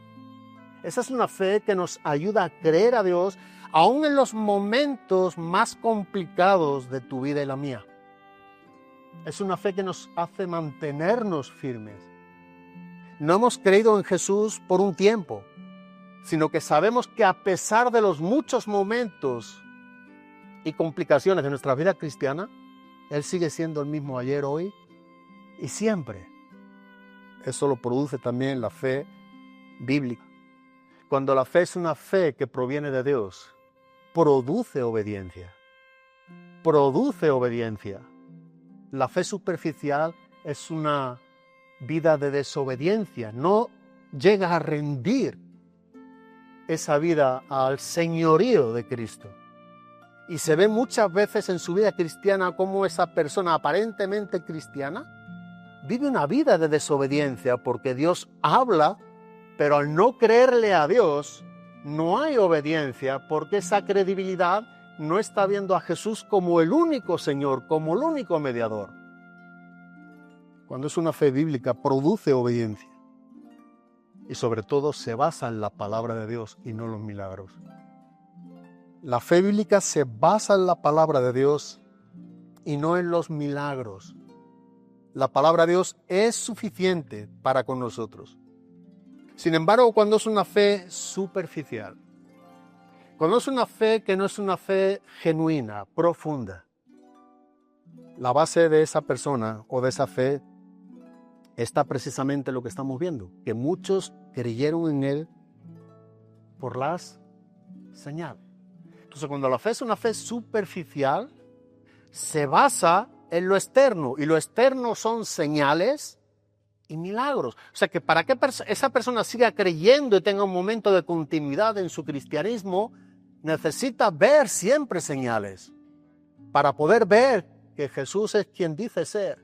Esa es una fe que nos ayuda a creer a Dios aún en los momentos más complicados de tu vida y la mía. Es una fe que nos hace mantenernos firmes. No hemos creído en Jesús por un tiempo, sino que sabemos que a pesar de los muchos momentos y complicaciones de nuestra vida cristiana, Él sigue siendo el mismo ayer, hoy y siempre. Eso lo produce también la fe bíblica. Cuando la fe es una fe que proviene de Dios, produce obediencia. Produce obediencia. La fe superficial es una vida de desobediencia. No llega a rendir esa vida al señorío de Cristo. Y se ve muchas veces en su vida cristiana cómo esa persona aparentemente cristiana vive una vida de desobediencia porque Dios habla, pero al no creerle a Dios no hay obediencia porque esa credibilidad no está viendo a Jesús como el único Señor, como el único mediador. Cuando es una fe bíblica, produce obediencia. Y sobre todo se basa en la palabra de Dios y no en los milagros. La fe bíblica se basa en la palabra de Dios y no en los milagros. La palabra de Dios es suficiente para con nosotros. Sin embargo, cuando es una fe superficial, cuando es una fe que no es una fe genuina, profunda, la base de esa persona o de esa fe está precisamente lo que estamos viendo, que muchos creyeron en Él por las señales. Entonces, cuando la fe es una fe superficial, se basa en lo externo, y lo externo son señales y milagros. O sea que para que esa persona siga creyendo y tenga un momento de continuidad en su cristianismo, necesita ver siempre señales para poder ver que Jesús es quien dice ser.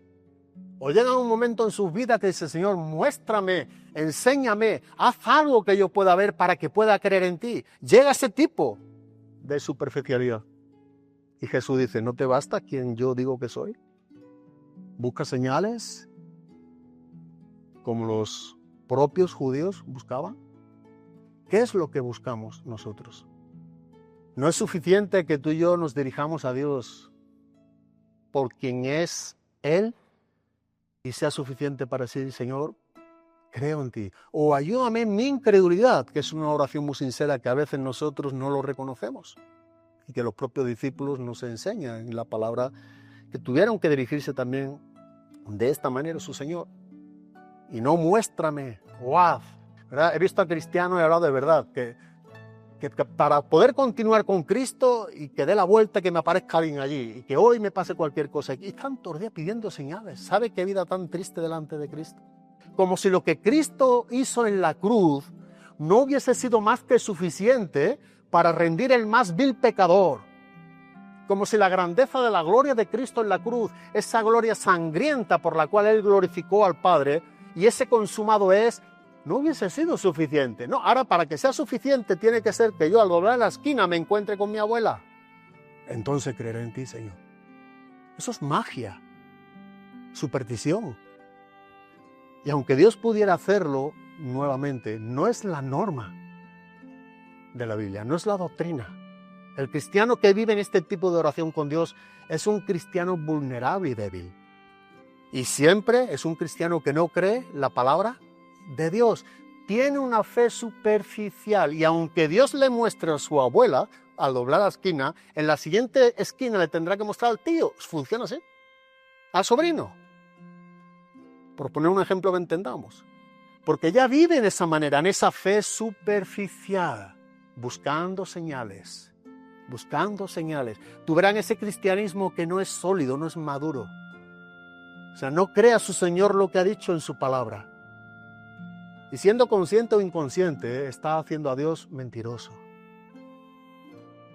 O llega un momento en sus vidas que dice, Señor, muéstrame, enséñame, haz algo que yo pueda ver para que pueda creer en ti. Llega ese tipo de superficialidad. Y Jesús dice, ¿no te basta quien yo digo que soy? Busca señales como los propios judíos buscaban. ¿Qué es lo que buscamos nosotros? No es suficiente que tú y yo nos dirijamos a Dios por quien es Él y sea suficiente para decir, Señor, creo en ti. O ayúdame en mi incredulidad, que es una oración muy sincera que a veces nosotros no lo reconocemos. Y que los propios discípulos nos enseñan en la palabra que tuvieron que dirigirse también de esta manera a su Señor. Y no muéstrame, o haz. ¿Verdad? He visto a cristianos y he hablado de verdad, que para poder continuar con Cristo y que dé la vuelta, que me aparezca alguien allí, y que hoy me pase cualquier cosa. Y están todos los días pidiendo señales. ¿Sabe qué vida tan triste delante de Cristo? Como si lo que Cristo hizo en la cruz no hubiese sido más que suficiente para rendir el más vil pecador. Como si la grandeza de la gloria de Cristo en la cruz, esa gloria sangrienta por la cual Él glorificó al Padre, y ese consumado es, no hubiese sido suficiente. No, ahora para que sea suficiente tiene que ser que yo al doblar la esquina me encuentre con mi abuela. Entonces creeré en ti, Señor. Eso es magia, superstición. Y aunque Dios pudiera hacerlo nuevamente, no es la norma de la Biblia, no es la doctrina. El cristiano que vive en este tipo de oración con Dios es un cristiano vulnerable y débil. Y siempre es un cristiano que no cree la palabra de Dios. Tiene una fe superficial y aunque Dios le muestre a su abuela al doblar la esquina, en la siguiente esquina le tendrá que mostrar al tío. Funciona así. Al sobrino. Por poner un ejemplo que entendamos. Porque ya vive en esa manera, en esa fe superficial, buscando señales. Buscando señales. Tú verás ese cristianismo que no es sólido, no es maduro. O sea, no cree a su Señor lo que ha dicho en su palabra. Y siendo consciente o inconsciente, está haciendo a Dios mentiroso.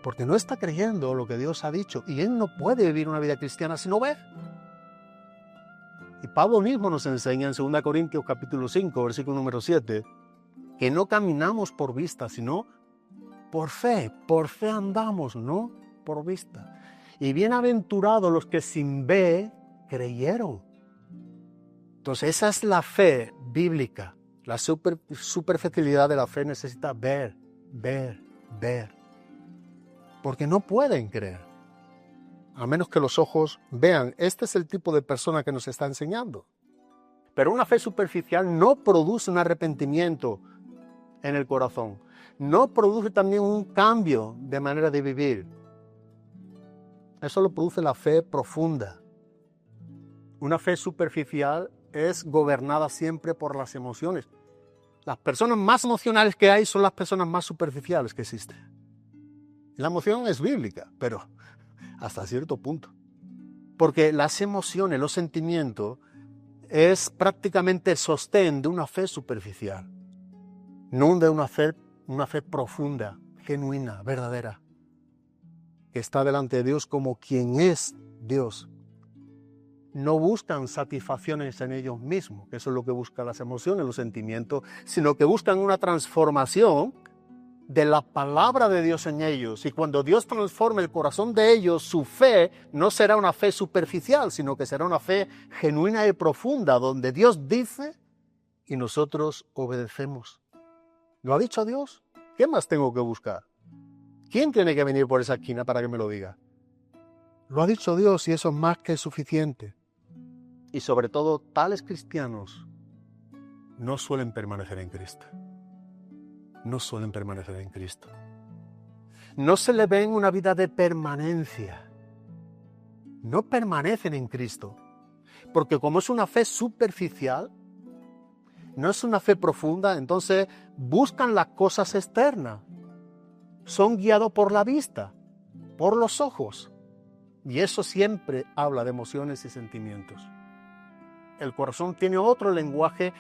Porque no está creyendo lo que Dios ha dicho. Y él no puede vivir una vida cristiana si no ve. Y Pablo mismo nos enseña en 2 Corintios capítulo 5, versículo número 7, que no caminamos por vista, sino por fe. Por fe andamos, no por vista. Y bienaventurados los que sin ver creyeron. Entonces esa es la fe bíblica. La superficialidad de la fe necesita ver. Porque no pueden creer. A menos que los ojos vean. Este es el tipo de persona que nos está enseñando. Pero una fe superficial no produce un arrepentimiento en el corazón. No produce también un cambio de manera de vivir. Eso lo produce la fe profunda. Una fe superficial es gobernada siempre por las emociones. Las personas más emocionales que hay son las personas más superficiales que existen. La emoción es bíblica, pero hasta cierto punto. Porque las emociones, los sentimientos, es prácticamente el sostén de una fe superficial. No de una fe profunda, genuina, verdadera, que está delante de Dios como quien es Dios. No buscan satisfacciones en ellos mismos, que eso es lo que buscan las emociones, los sentimientos, sino que buscan una transformación de la palabra de Dios en ellos. Y cuando Dios transforme el corazón de ellos, su fe no será una fe superficial, sino que será una fe genuina y profunda, donde Dios dice y nosotros obedecemos. ¿Lo ha dicho Dios? ¿Qué más tengo que buscar? ¿Quién tiene que venir por esa esquina para que me lo diga? Lo ha dicho Dios y eso es más que suficiente. Y sobre todo, tales cristianos no suelen permanecer en Cristo. No suelen permanecer en Cristo. No se le ve en una vida de permanencia. No permanecen en Cristo. Porque como es una fe superficial, no es una fe profunda, entonces buscan las cosas externas. Son guiados por la vista, por los ojos. Y eso siempre habla de emociones y sentimientos. El corazón tiene otro lenguaje,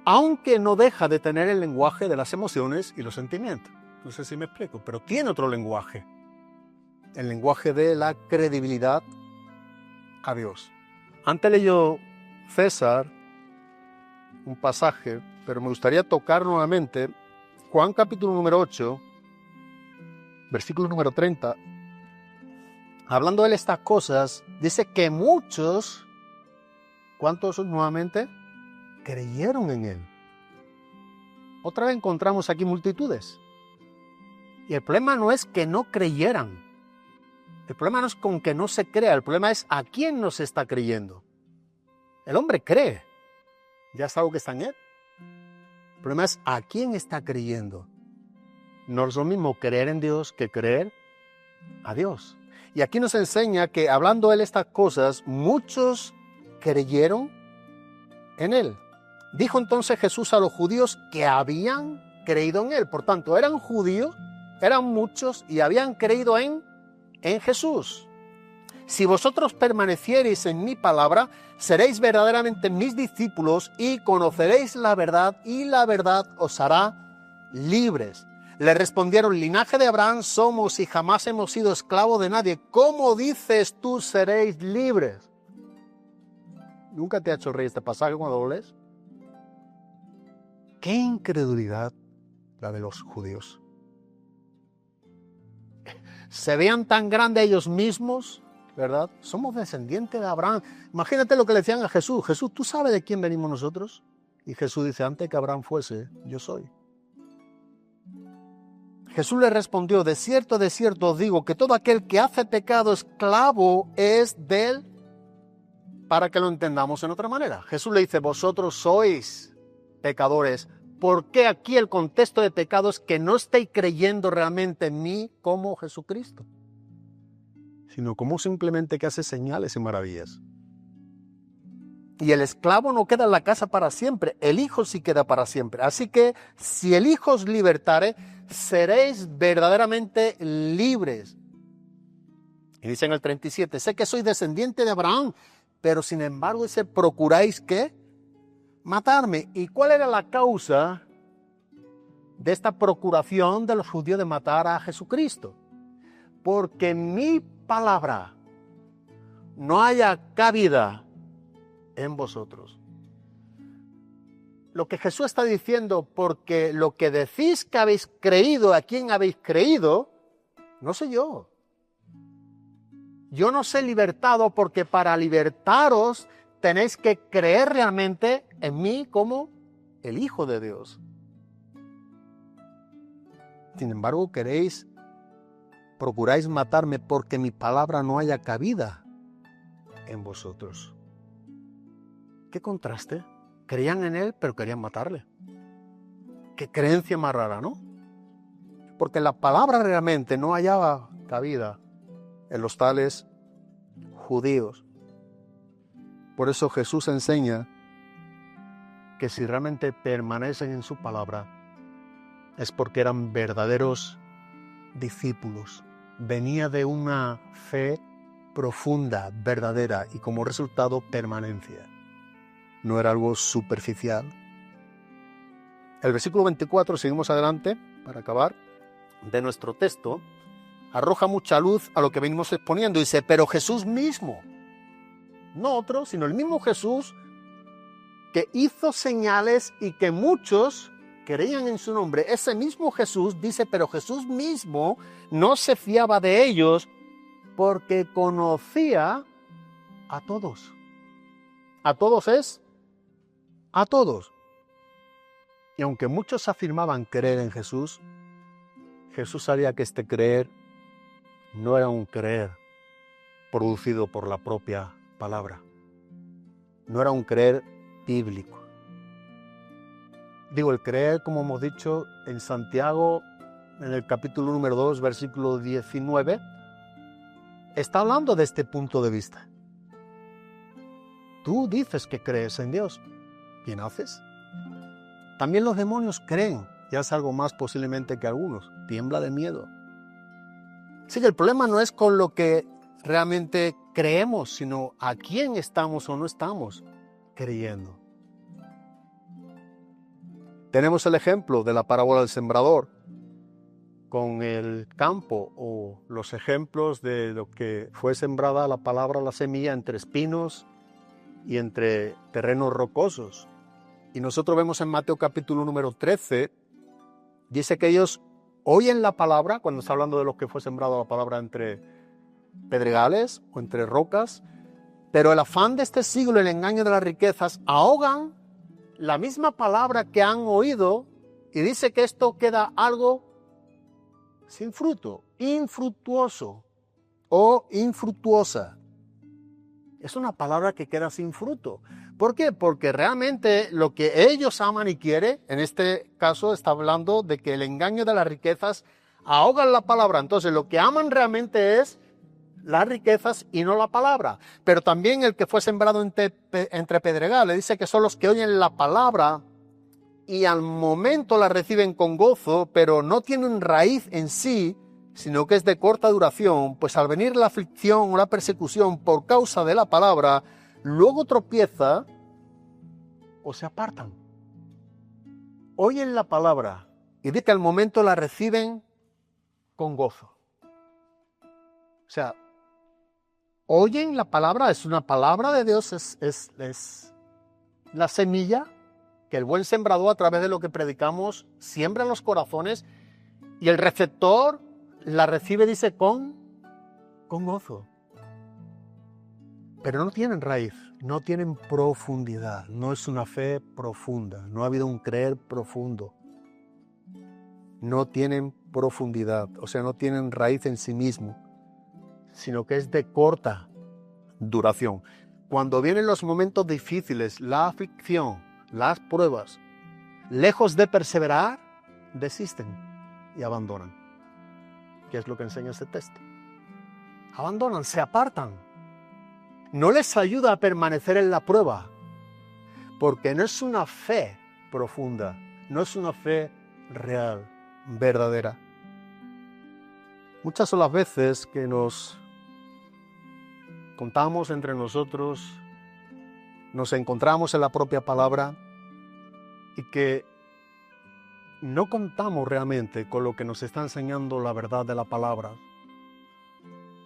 aunque no deja de tener el lenguaje de las emociones y los sentimientos. No sé si me explico, pero tiene otro lenguaje. El lenguaje de la credibilidad a Dios. Antes leyó César un pasaje, pero me gustaría tocar nuevamente Juan capítulo número 8, versículo número 30. Hablando de estas cosas, dice que muchos, ¿cuántos nuevamente? Creyeron en él. Otra vez encontramos aquí multitudes. Y el problema no es que no creyeran. El problema no es con que no se crea. El problema es a quién nos está creyendo. El hombre cree. Ya es algo que está en él. El problema es a quién está creyendo. No es lo mismo creer en Dios que creer a Dios. Y aquí nos enseña que hablando él estas cosas, muchos creyeron en él. Dijo entonces Jesús a los judíos que habían creído en él. Por tanto, eran judíos, eran muchos y habían creído en Jesús. Si vosotros permaneciereis en mi palabra, seréis verdaderamente mis discípulos y conoceréis la verdad y la verdad os hará libres. Le respondieron, linaje de Abraham somos y jamás hemos sido esclavos de nadie. ¿Cómo dices tú seréis libres? ¿Nunca te ha hecho reír este pasaje cuando lo lees? ¡Qué incredulidad la de los judíos! Se vean tan grandes ellos mismos, ¿verdad? Somos descendientes de Abraham. Imagínate lo que le decían a Jesús. Jesús, ¿tú sabes de quién venimos nosotros? Y Jesús dice, antes que Abraham fuese, yo soy. Jesús le respondió, de cierto os digo, que todo aquel que hace pecado esclavo es de él, para que lo entendamos en otra manera. Jesús le dice, vosotros sois pecadores. ¿Por qué aquí el contexto de pecado es que no estéis creyendo realmente en mí como Jesucristo? Sino como simplemente que hace señales y maravillas. Y el esclavo no queda en la casa para siempre, el Hijo sí queda para siempre. Así que si el Hijo os libertare, seréis verdaderamente libres. Y dice en el 37, sé que soy descendiente de Abraham, pero sin embargo dice, procuráis ¿qué? Matarme. ¿Y cuál era la causa de esta procuración de los judíos de matar a Jesucristo? Porque mi palabra no haya cabida en vosotros. Lo que Jesús está diciendo, porque lo que decís que habéis creído, a quién habéis creído, no sé yo. Yo no sé libertado porque para libertaros tenéis que creer realmente en mí como el Hijo de Dios. Sin embargo, procuráis matarme porque mi palabra no haya cabida en vosotros. ¿Qué contraste? Creían en él, pero querían matarle. Qué creencia más rara, ¿no? Porque la palabra realmente no hallaba cabida en los tales judíos. Por eso Jesús enseña que si realmente permanecen en su palabra, es porque eran verdaderos discípulos. Venía de una fe profunda, verdadera y como resultado permanencia. No era algo superficial. El versículo 24, seguimos adelante para acabar, de nuestro texto, arroja mucha luz a lo que venimos exponiendo. Dice, pero Jesús mismo, no otro, sino el mismo Jesús que hizo señales y que muchos creían en su nombre. Ese mismo Jesús dice, pero Jesús mismo no se fiaba de ellos porque conocía a todos. ¿A todos es? A todos. Y aunque muchos afirmaban creer en Jesús, Jesús sabía que este creer no era un creer producido por la propia palabra. No era un creer bíblico. Digo, el creer, como hemos dicho en Santiago, en el capítulo número 2, versículo 19, está hablando de este punto de vista. Tú dices que crees en Dios. ¿Quién haces? También los demonios creen, ya es algo más posiblemente que algunos, tiembla de miedo. Sí, que el problema no es con lo que realmente creemos, sino a quién estamos o no estamos creyendo. Tenemos el ejemplo de la parábola del sembrador con el campo, o los ejemplos de lo que fue sembrada la palabra, la semilla, entre espinos y entre terrenos rocosos. Y nosotros vemos en Mateo capítulo número 13, dice que ellos oyen la palabra, cuando está hablando de lo que fue sembrado la palabra entre pedregales o entre rocas, pero el afán de este siglo, el engaño de las riquezas, ahogan la misma palabra que han oído, y dice que esto queda algo sin fruto, infructuoso o infructuosa. Es una palabra que queda sin fruto. ¿Por qué? Porque realmente lo que ellos aman y quieren, en este caso está hablando de que el engaño de las riquezas ahogan la palabra. Entonces lo que aman realmente es las riquezas y no la palabra. Pero también el que fue sembrado entre pedregales, dice que son los que oyen la palabra y al momento la reciben con gozo, pero no tienen raíz en sí, sino que es de corta duración, pues al venir la aflicción o la persecución por causa de la palabra, luego tropieza o se apartan. Oyen la palabra y dice que al momento la reciben con gozo. O sea, oyen la palabra, es una palabra de Dios, es la semilla que el buen sembrador, a través de lo que predicamos, siembra en los corazones, y el receptor la recibe, dice, con gozo. Pero no tienen raíz, no tienen profundidad, no es una fe profunda, no ha habido un creer profundo. No tienen profundidad, o sea, no tienen raíz en sí mismo, sino que es de corta duración. Cuando vienen los momentos difíciles, la aflicción, las pruebas, lejos de perseverar, desisten y abandonan. ¿Qué es lo que enseña este texto? Abandonan, se apartan. No les ayuda a permanecer en la prueba, porque no es una fe profunda, no es una fe real, verdadera. Muchas son las veces que nos contamos entre nosotros, nos encontramos en la propia palabra y que no contamos realmente con lo que nos está enseñando la verdad de la palabra.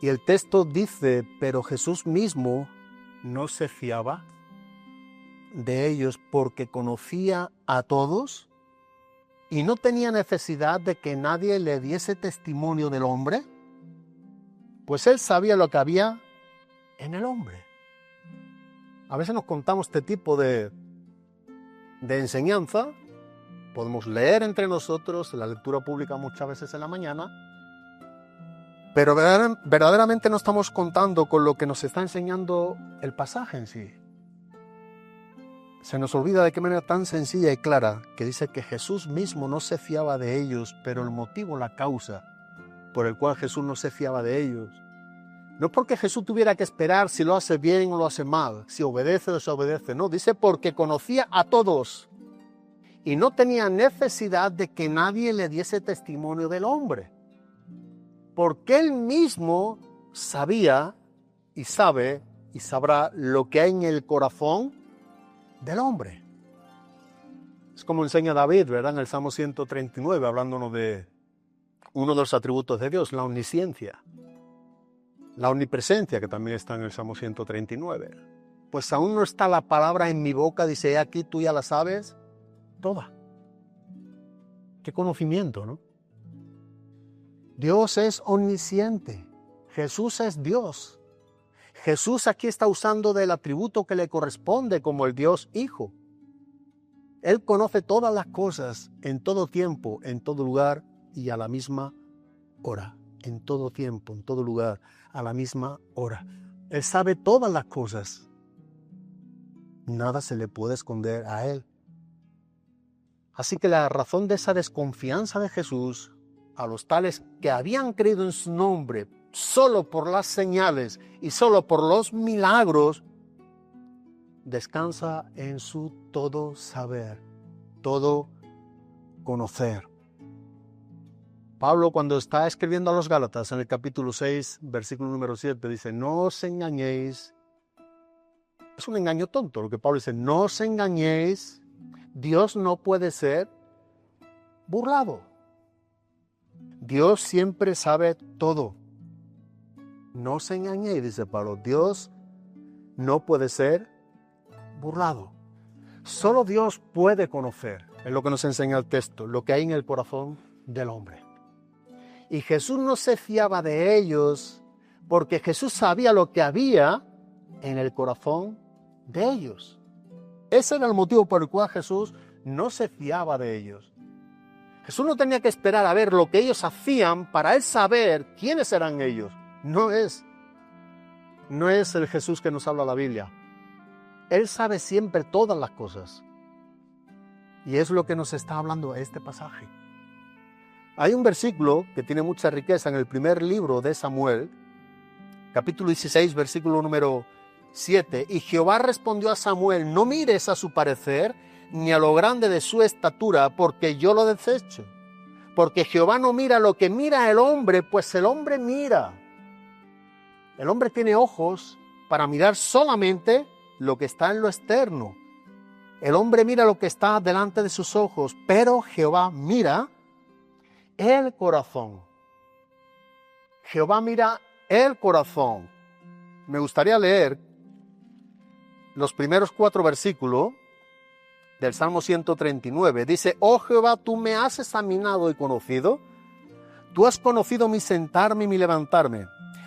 Y el texto dice, pero Jesús mismo no se fiaba de ellos porque conocía a todos y no tenía necesidad de que nadie le diese testimonio del hombre, pues él sabía lo que había en el hombre. A veces nos contamos este tipo de enseñanza, podemos leer entre nosotros la lectura pública muchas veces en la mañana, pero verdaderamente no estamos contando con lo que nos está enseñando el pasaje en sí. Se nos olvida de qué manera tan sencilla y clara que dice que Jesús mismo no se fiaba de ellos, pero el motivo, la causa por el cual Jesús no se fiaba de ellos, no es porque Jesús tuviera que esperar si lo hace bien o lo hace mal, si obedece o desobedece, no, dice porque conocía a todos y no tenía necesidad de que nadie le diese testimonio del hombre, porque él mismo sabía y sabe y sabrá lo que hay en el corazón del hombre. Es como enseña David, ¿verdad? En el Salmo 139, hablándonos de uno de los atributos de Dios, la omnisciencia. La omnipresencia, que también está en el Salmo 139. Pues aún no está la palabra en mi boca, dice, aquí tú ya la sabes toda. Qué conocimiento, ¿no? Dios es omnisciente. Jesús es Dios. Jesús aquí está usando del atributo que le corresponde como el Dios Hijo. Él conoce todas las cosas en todo tiempo, en todo lugar y a la misma hora. En todo tiempo, en todo lugar, a la misma hora. Él sabe todas las cosas. Nada se le puede esconder a Él. Así que la razón de esa desconfianza de Jesús a los tales que habían creído en su nombre solo por las señales y solo por los milagros, descansa en su todo saber, todo conocer. Pablo, cuando está escribiendo a los Gálatas en el capítulo 6, versículo número 7, dice, no os engañéis. Es un engaño tonto lo que Pablo dice, no os engañéis, Dios no puede ser burlado. Dios siempre sabe todo. No os engañéis, dice Pablo, Dios no puede ser burlado. Solo Dios puede conocer, es lo que nos enseña el texto, lo que hay en el corazón del hombre. Y Jesús no se fiaba de ellos porque Jesús sabía lo que había en el corazón de ellos. Ese era el motivo por el cual Jesús no se fiaba de ellos. Jesús no tenía que esperar a ver lo que ellos hacían para él saber quiénes eran ellos. No es el Jesús que nos habla la Biblia. Él sabe siempre todas las cosas. Y es lo que nos está hablando este pasaje. Hay un versículo que tiene mucha riqueza en el primer libro de Samuel, capítulo 16, versículo número 7. Y Jehová respondió a Samuel, no mires a su parecer, ni a lo grande de su estatura, porque yo lo desecho. Porque Jehová no mira lo que mira el hombre, pues el hombre mira. El hombre tiene ojos para mirar solamente lo que está en lo externo. El hombre mira lo que está delante de sus ojos, pero Jehová mira el corazón. Jehová mira el corazón. Me gustaría leer los primeros 4 versículos del Salmo 139. Dice, oh Jehová, tú me has examinado y conocido. Tú has conocido mi sentarme y mi levantarme.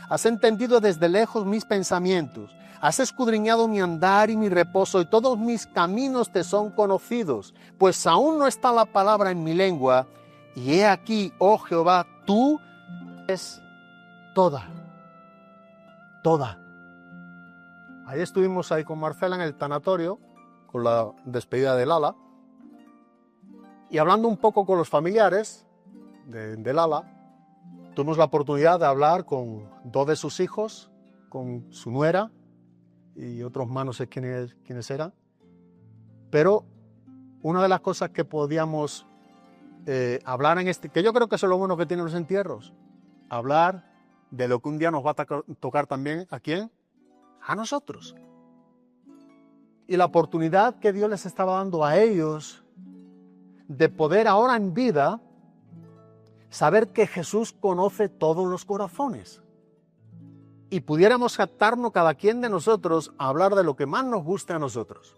Has entendido desde lejos mis pensamientos. Has escudriñado mi andar y mi reposo, y todos mis caminos te son conocidos. Pues aún no está la palabra en mi lengua, y he aquí, oh Jehová, tú eres toda. Ahí estuvimos ahí con Marcela en el tanatorio, con la despedida de Lala, y hablando un poco con los familiares de Lala, tuvimos la oportunidad de hablar con 2 de sus hijos, con su nuera, y otros más, no sé quiénes eran, pero una de las cosas que podíamos hablar que yo creo que eso es lo bueno que tienen los entierros, hablar de lo que un día nos va a tocar también, ¿a quién? A nosotros. Y la oportunidad que Dios les estaba dando a ellos de poder ahora en vida saber que Jesús conoce todos los corazones. Y pudiéramos captarnos cada quien de nosotros a hablar de lo que más nos guste a nosotros.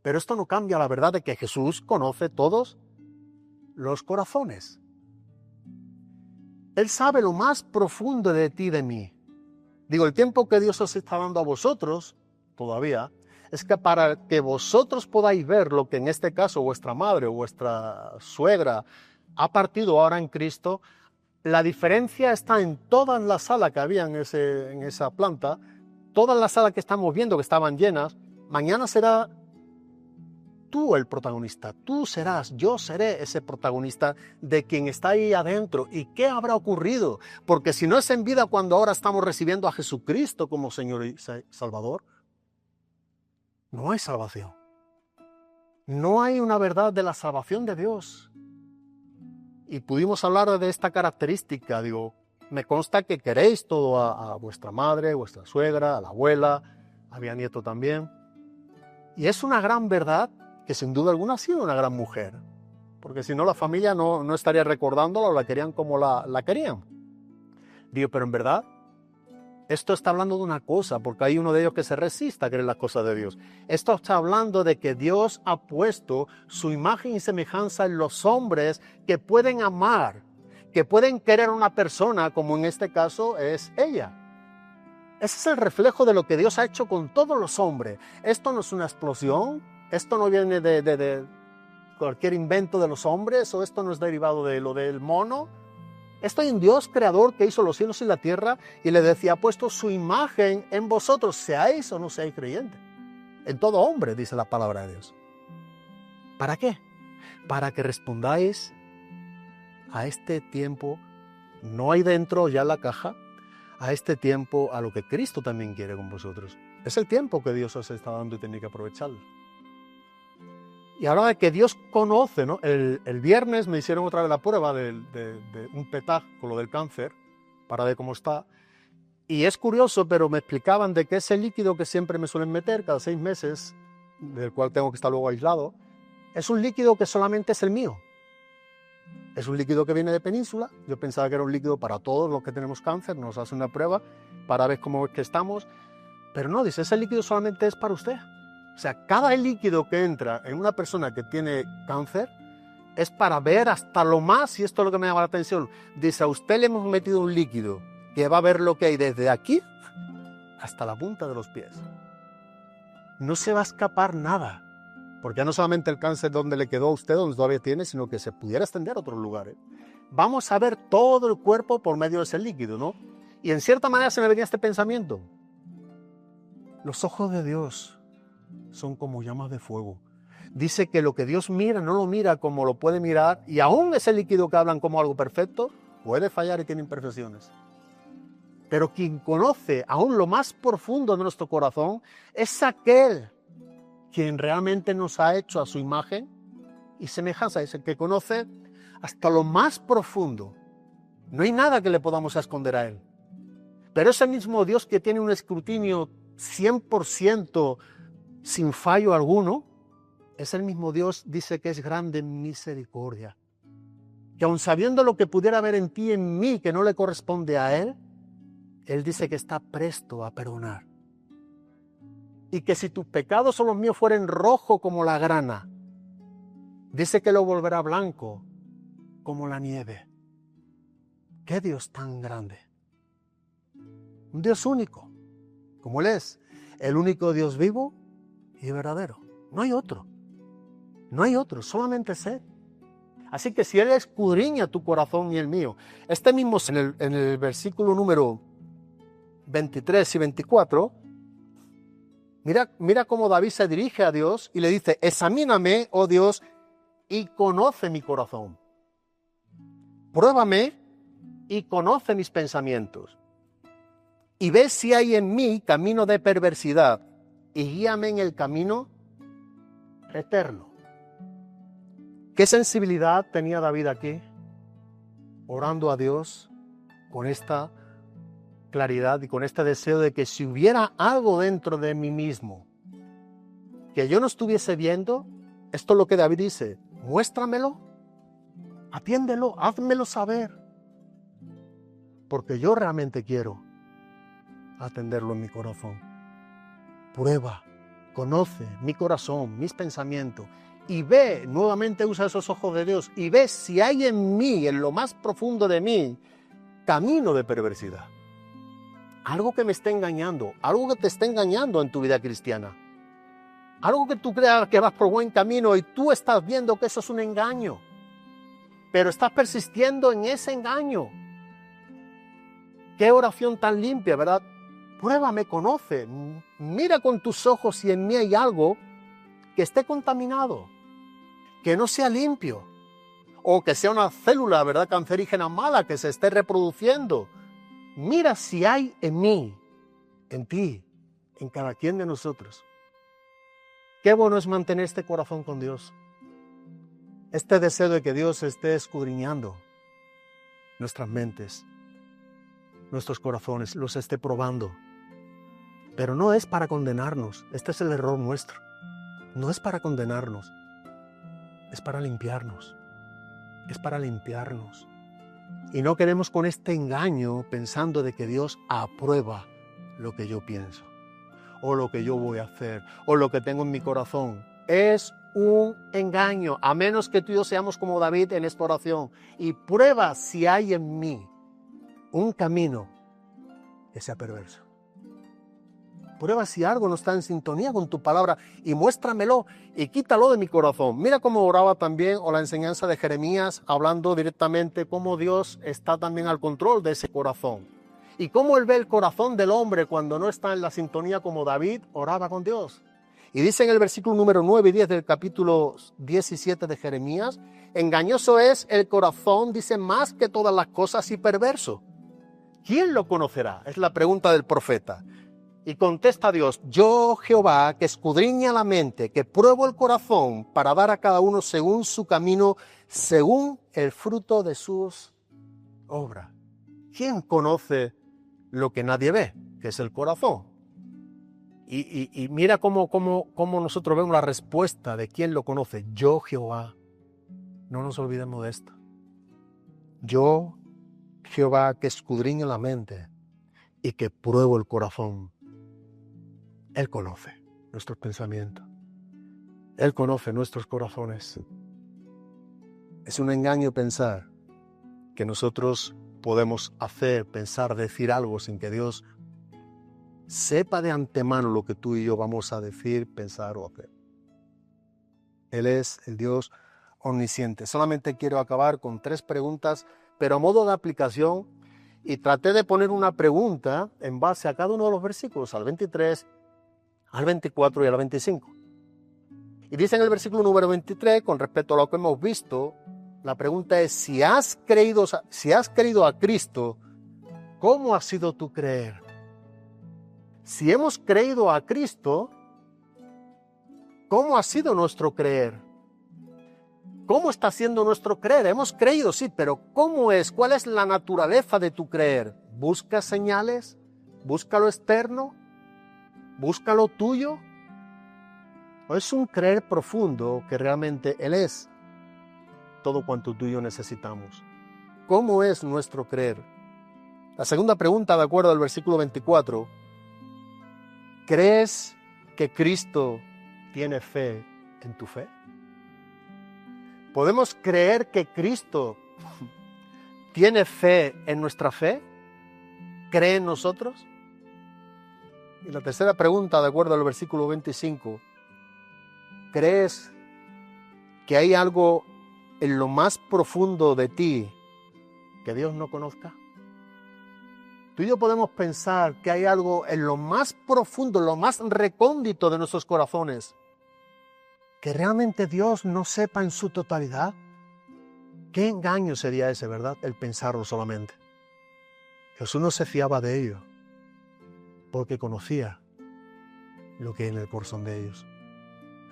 Pero esto no cambia la verdad de que Jesús conoce todos los corazones. Él sabe lo más profundo de ti y de mí. Digo, el tiempo que Dios os está dando a vosotros, todavía, es que para que vosotros podáis ver lo que en este caso vuestra madre o vuestra suegra ha partido ahora en Cristo. La diferencia está en toda la sala que había en esa planta, todas las salas que estamos viendo que estaban llenas. Mañana será tú el protagonista, tú serás, yo seré ese protagonista de quien está ahí adentro. ¿Y qué habrá ocurrido? Porque si no es en vida cuando ahora estamos recibiendo a Jesucristo como Señor y Salvador, no hay salvación. No hay una verdad de la salvación de Dios. Y pudimos hablar de esta característica. Digo, me consta que queréis todo a vuestra madre, vuestra suegra, a la abuela, había nieto también. Y es una gran verdad que sin duda alguna ha sido una gran mujer. Porque si no, la familia no estaría recordándola o la querían como la querían. Digo, pero en verdad, esto está hablando de una cosa, porque hay uno de ellos que se resiste a creer las cosas de Dios. Esto está hablando de que Dios ha puesto su imagen y semejanza en los hombres que pueden amar, que pueden querer a una persona, como en este caso es ella. Ese es el reflejo de lo que Dios ha hecho con todos los hombres. Esto no es una explosión, esto no viene de cualquier invento de los hombres, o esto no es derivado de lo del mono. Esto hay un Dios creador que hizo los cielos y la tierra y le decía, ha puesto su imagen en vosotros, seáis o no seáis creyentes. En todo hombre, dice la palabra de Dios. ¿Para qué? Para que respondáis a este tiempo, no hay dentro ya la caja, a este tiempo, a lo que Cristo también quiere con vosotros. Es el tiempo que Dios os está dando y tenéis que aprovecharlo. Y ahora de que Dios conoce, ¿no? El viernes me hicieron otra vez la prueba de un PET con lo del cáncer, para ver cómo está. Y es curioso, pero me explicaban de que ese líquido que siempre me suelen meter cada 6 meses, del cual tengo que estar luego aislado, es un líquido que solamente es el mío. Es un líquido que viene de Península. Yo pensaba que era un líquido para todos los que tenemos cáncer, nos hacen una prueba para ver cómo es que estamos. Pero no, dice, ese líquido solamente es para usted. O sea, cada líquido que entra en una persona que tiene cáncer es para ver hasta lo más, y esto es lo que me llama la atención. Dice, a usted le hemos metido un líquido que va a ver lo que hay desde aquí hasta la punta de los pies. No se va a escapar nada, porque ya no solamente el cáncer donde le quedó a usted, donde todavía tiene, sino que se pudiera extender a otros lugares. Vamos a ver todo el cuerpo por medio de ese líquido, ¿no? Y en cierta manera se me venía este pensamiento. Los ojos de Dios son como llamas de fuego. Dice que lo que Dios mira no lo mira como lo puede mirar, y aún ese líquido que hablan como algo perfecto puede fallar y tiene imperfecciones. Pero quien conoce aún lo más profundo de nuestro corazón es aquel quien realmente nos ha hecho a su imagen y semejanza. Es el que conoce hasta lo más profundo. No hay nada que le podamos esconder a él. Pero ese mismo Dios que tiene un escrutinio 100% sin fallo alguno, es el mismo Dios, dice que es grande en misericordia. Que aun sabiendo lo que pudiera haber en ti y en mí que no le corresponde a Él dice que está presto a perdonar. Y que si tus pecados o los míos fueren rojos como la grana, dice que lo volverá blanco como la nieve. ¡Qué Dios tan grande! Un Dios único, como Él es, el único Dios vivo y verdadero. No hay otro. No hay otro, solamente es Él. Así que si Él escudriña tu corazón y el mío, este mismo en el versículo número 23 y 24, mira cómo David se dirige a Dios y le dice, examíname, oh Dios, y conoce mi corazón. Pruébame y conoce mis pensamientos. Y ve si hay en mí camino de perversidad y guíame en el camino eterno. ¿Qué sensibilidad tenía David aquí? Orando a Dios con esta claridad y con este deseo de que si hubiera algo dentro de mí mismo que yo no estuviese viendo, esto es lo que David dice, muéstramelo, atiéndelo, házmelo saber, porque yo realmente quiero atenderlo en mi corazón. Prueba, conoce mi corazón, mis pensamientos, y ve, nuevamente usa esos ojos de Dios, y ve si hay en mí, en lo más profundo de mí, camino de perversidad. Algo que me esté engañando, algo que te esté engañando en tu vida cristiana. Algo que tú creas que vas por buen camino y tú estás viendo que eso es un engaño, pero estás persistiendo en ese engaño. Qué oración tan limpia, ¿verdad? Pruébame, conoce, mira con tus ojos si en mí hay algo que esté contaminado, que no sea limpio, o que sea una célula, ¿verdad?, cancerígena mala que se esté reproduciendo. Mira si hay en mí, en ti, en cada quien de nosotros. Qué bueno es mantener este corazón con Dios, este deseo de que Dios esté escudriñando nuestras mentes, nuestros corazones, los esté probando. Pero no es para condenarnos, este es el error nuestro. No es para condenarnos, es para limpiarnos, es para limpiarnos. Y no queremos con este engaño pensando de que Dios aprueba lo que yo pienso, o lo que yo voy a hacer, o lo que tengo en mi corazón. Es un engaño, a menos que tú y yo seamos como David en esta oración. Y prueba si hay en mí un camino que sea perverso. Prueba si algo no está en sintonía con tu palabra y muéstramelo y quítalo de mi corazón. Mira cómo oraba también, o la enseñanza de Jeremías, hablando directamente cómo Dios está también al control de ese corazón. Y cómo Él ve el corazón del hombre cuando no está en la sintonía como David oraba con Dios. Y dice en el versículo número 9 y 10 del capítulo 17 de Jeremías, engañoso es el corazón, dice, más que todas las cosas y perverso. ¿Quién lo conocerá? Es la pregunta del profeta. Y contesta Dios, yo Jehová, que escudriña la mente, que pruebo el corazón para dar a cada uno según su camino, según el fruto de sus obras. ¿Quién conoce lo que nadie ve? Que es el corazón. Y mira cómo nosotros vemos la respuesta de quién lo conoce. Yo Jehová. No nos olvidemos de esto. Yo Jehová, que escudriña la mente y que pruebo el corazón. Él conoce nuestros pensamientos. Él conoce nuestros corazones. Es un engaño pensar que nosotros podemos hacer, pensar, decir algo sin que Dios sepa de antemano lo que tú y yo vamos a decir, pensar o hacer. Él es el Dios omnisciente. Solamente quiero acabar con 3 preguntas, pero a modo de aplicación, y traté de poner una pregunta en base a cada uno de los versículos, al 23, al 24 y al 25. Y dice en el versículo número 23, con respecto a lo que hemos visto, la pregunta es, si has creído a Cristo, ¿cómo ha sido tu creer? Si hemos creído a Cristo, ¿cómo ha sido nuestro creer? ¿Cómo está siendo nuestro creer? Hemos creído, sí, pero ¿cómo es? ¿Cuál es la naturaleza de tu creer? ¿Buscas señales? ¿Busca lo externo? ¿Busca lo tuyo? ¿O es un creer profundo que realmente Él es todo cuanto tú y yo necesitamos? ¿Cómo es nuestro creer? La segunda pregunta, de acuerdo al versículo 24, ¿crees que Cristo tiene fe en tu fe? ¿Podemos creer que Cristo tiene fe en nuestra fe? ¿Cree en nosotros? Y la tercera pregunta, de acuerdo al versículo 25, ¿crees que hay algo en lo más profundo de ti que Dios no conozca? Tú y yo podemos pensar que hay algo en lo más profundo, en lo más recóndito de nuestros corazones, que realmente Dios no sepa en su totalidad. ¿Qué engaño sería ese, verdad? El pensarlo solamente. Jesús no se fiaba de ellos, porque conocía lo que hay en el corazón de ellos.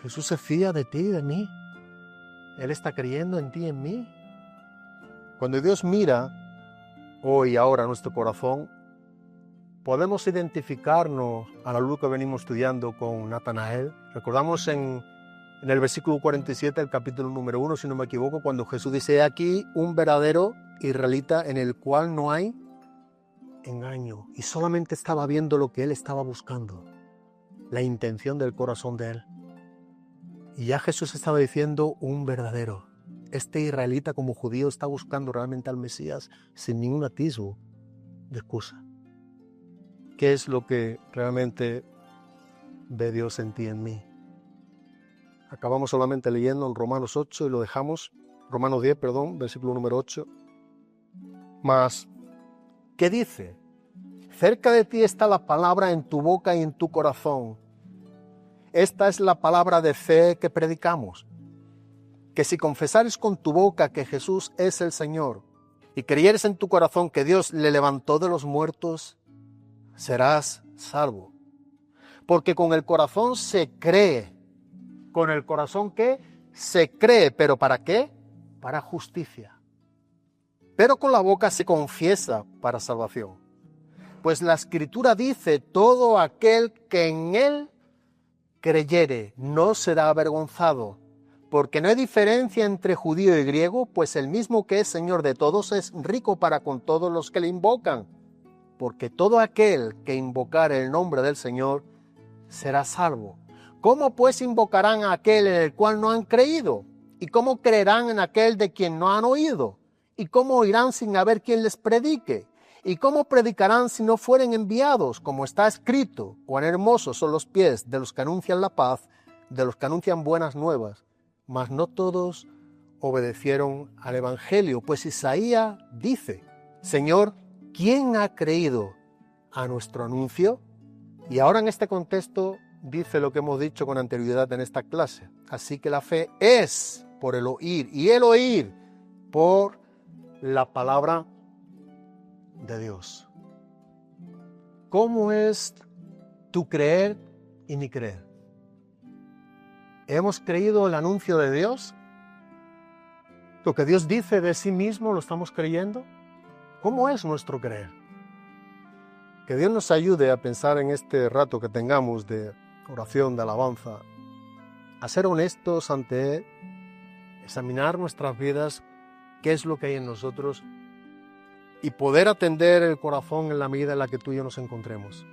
Jesús se fía de ti y de mí. Él está creyendo en ti y en mí. Cuando Dios mira hoy y ahora nuestro corazón, podemos identificarnos a la luz que venimos estudiando con Natanael. Recordamos en el versículo 47, el capítulo número 1, si no me equivoco, cuando Jesús dice, aquí un verdadero israelita en el cual no hay engaño. Y solamente estaba viendo lo que él estaba buscando, la intención del corazón de él. Y ya Jesús estaba diciendo un verdadero. Este israelita como judío está buscando realmente al Mesías sin ningún atisbo de excusa. ¿Qué es lo que realmente ve Dios en ti y en mí? Acabamos solamente leyendo en Romanos 8 y lo dejamos, Romanos 10, versículo número 8. Mas, ¿qué dice? Cerca de ti está la palabra en tu boca y en tu corazón. Esta es la palabra de fe que predicamos. Que si confesares con tu boca que Jesús es el Señor y creyeres en tu corazón que Dios le levantó de los muertos, serás salvo. Porque con el corazón se cree. ¿Con el corazón qué? Se cree. ¿Pero para qué? Para justicia. Pero con la boca se confiesa para salvación. Pues la Escritura dice, todo aquel que en Él creyere no será avergonzado. Porque no hay diferencia entre judío y griego, pues el mismo que es Señor de todos es rico para con todos los que le invocan. Porque todo aquel que invocare el nombre del Señor será salvo. ¿Cómo pues invocarán a aquel en el cual no han creído? ¿Y cómo creerán en aquel de quien no han oído? ¿Y cómo oirán sin haber quien les predique? ¿Y cómo predicarán si no fueren enviados? Como está escrito, cuán hermosos son los pies de los que anuncian la paz, de los que anuncian buenas nuevas. Mas no todos obedecieron al Evangelio, pues Isaías dice, Señor, ¿quién ha creído a nuestro anuncio? Y ahora en este contexto dice lo que hemos dicho con anterioridad en esta clase. Así que la fe es por el oír, y el oír por la palabra de Dios. ¿Cómo es tu creer y mi creer. ¿Hemos creído el anuncio de Dios? ¿Lo que Dios dice de sí mismo lo estamos creyendo? ¿Cómo es nuestro creer? Que Dios nos ayude a pensar en este rato que tengamos de oración, de alabanza, a ser honestos ante Él, examinar nuestras vidas, qué es lo que hay en nosotros y poder atender el corazón en la medida en la que tú y yo nos encontremos.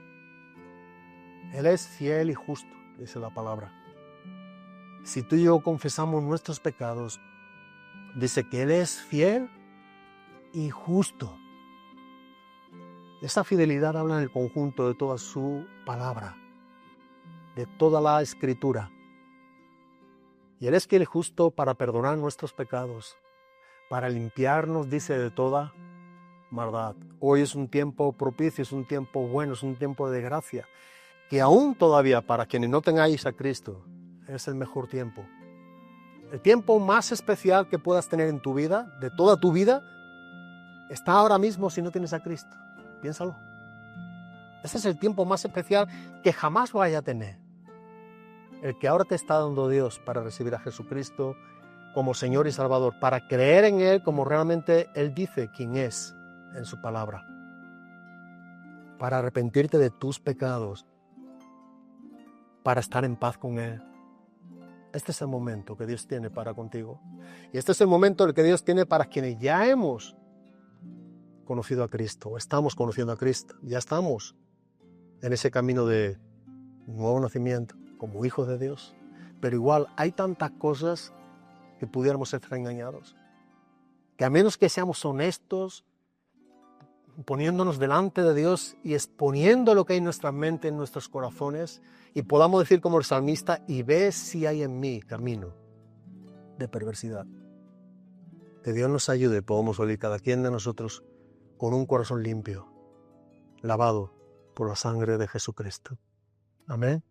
Él es fiel y justo, dice la palabra. Si tú y yo confesamos nuestros pecados, dice que Él es fiel y justo. Esa fidelidad habla en el conjunto de toda su palabra, de toda la Escritura. Y Él es fiel y justo para perdonar nuestros pecados, para limpiarnos, dice, de toda maldad. Hoy es un tiempo propicio, es un tiempo bueno, es un tiempo de gracia, que aún todavía para quienes no tengáis a Cristo, es el mejor tiempo. El tiempo más especial que puedas tener en tu vida, de toda tu vida, está ahora mismo si no tienes a Cristo. Piénsalo. Ese es el tiempo más especial que jamás vaya a tener. El que ahora te está dando Dios para recibir a Jesucristo como Señor y Salvador, para creer en Él como realmente Él dice quién es en su palabra, para arrepentirte de tus pecados, para estar en paz con Él. Este es el momento que Dios tiene para contigo. Y este es el momento el que Dios tiene para quienes ya hemos conocido a Cristo, o estamos conociendo a Cristo, ya estamos en ese camino de nuevo nacimiento, como hijos de Dios. Pero igual hay tantas cosas que pudiéramos estar engañados, que a menos que seamos honestos, poniéndonos delante de Dios y exponiendo lo que hay en nuestra mente, en nuestros corazones, y podamos decir como el salmista, y ve si hay en mí camino de perversidad. Que Dios nos ayude, podamos oír cada quien de nosotros con un corazón limpio, lavado por la sangre de Jesucristo. Amén.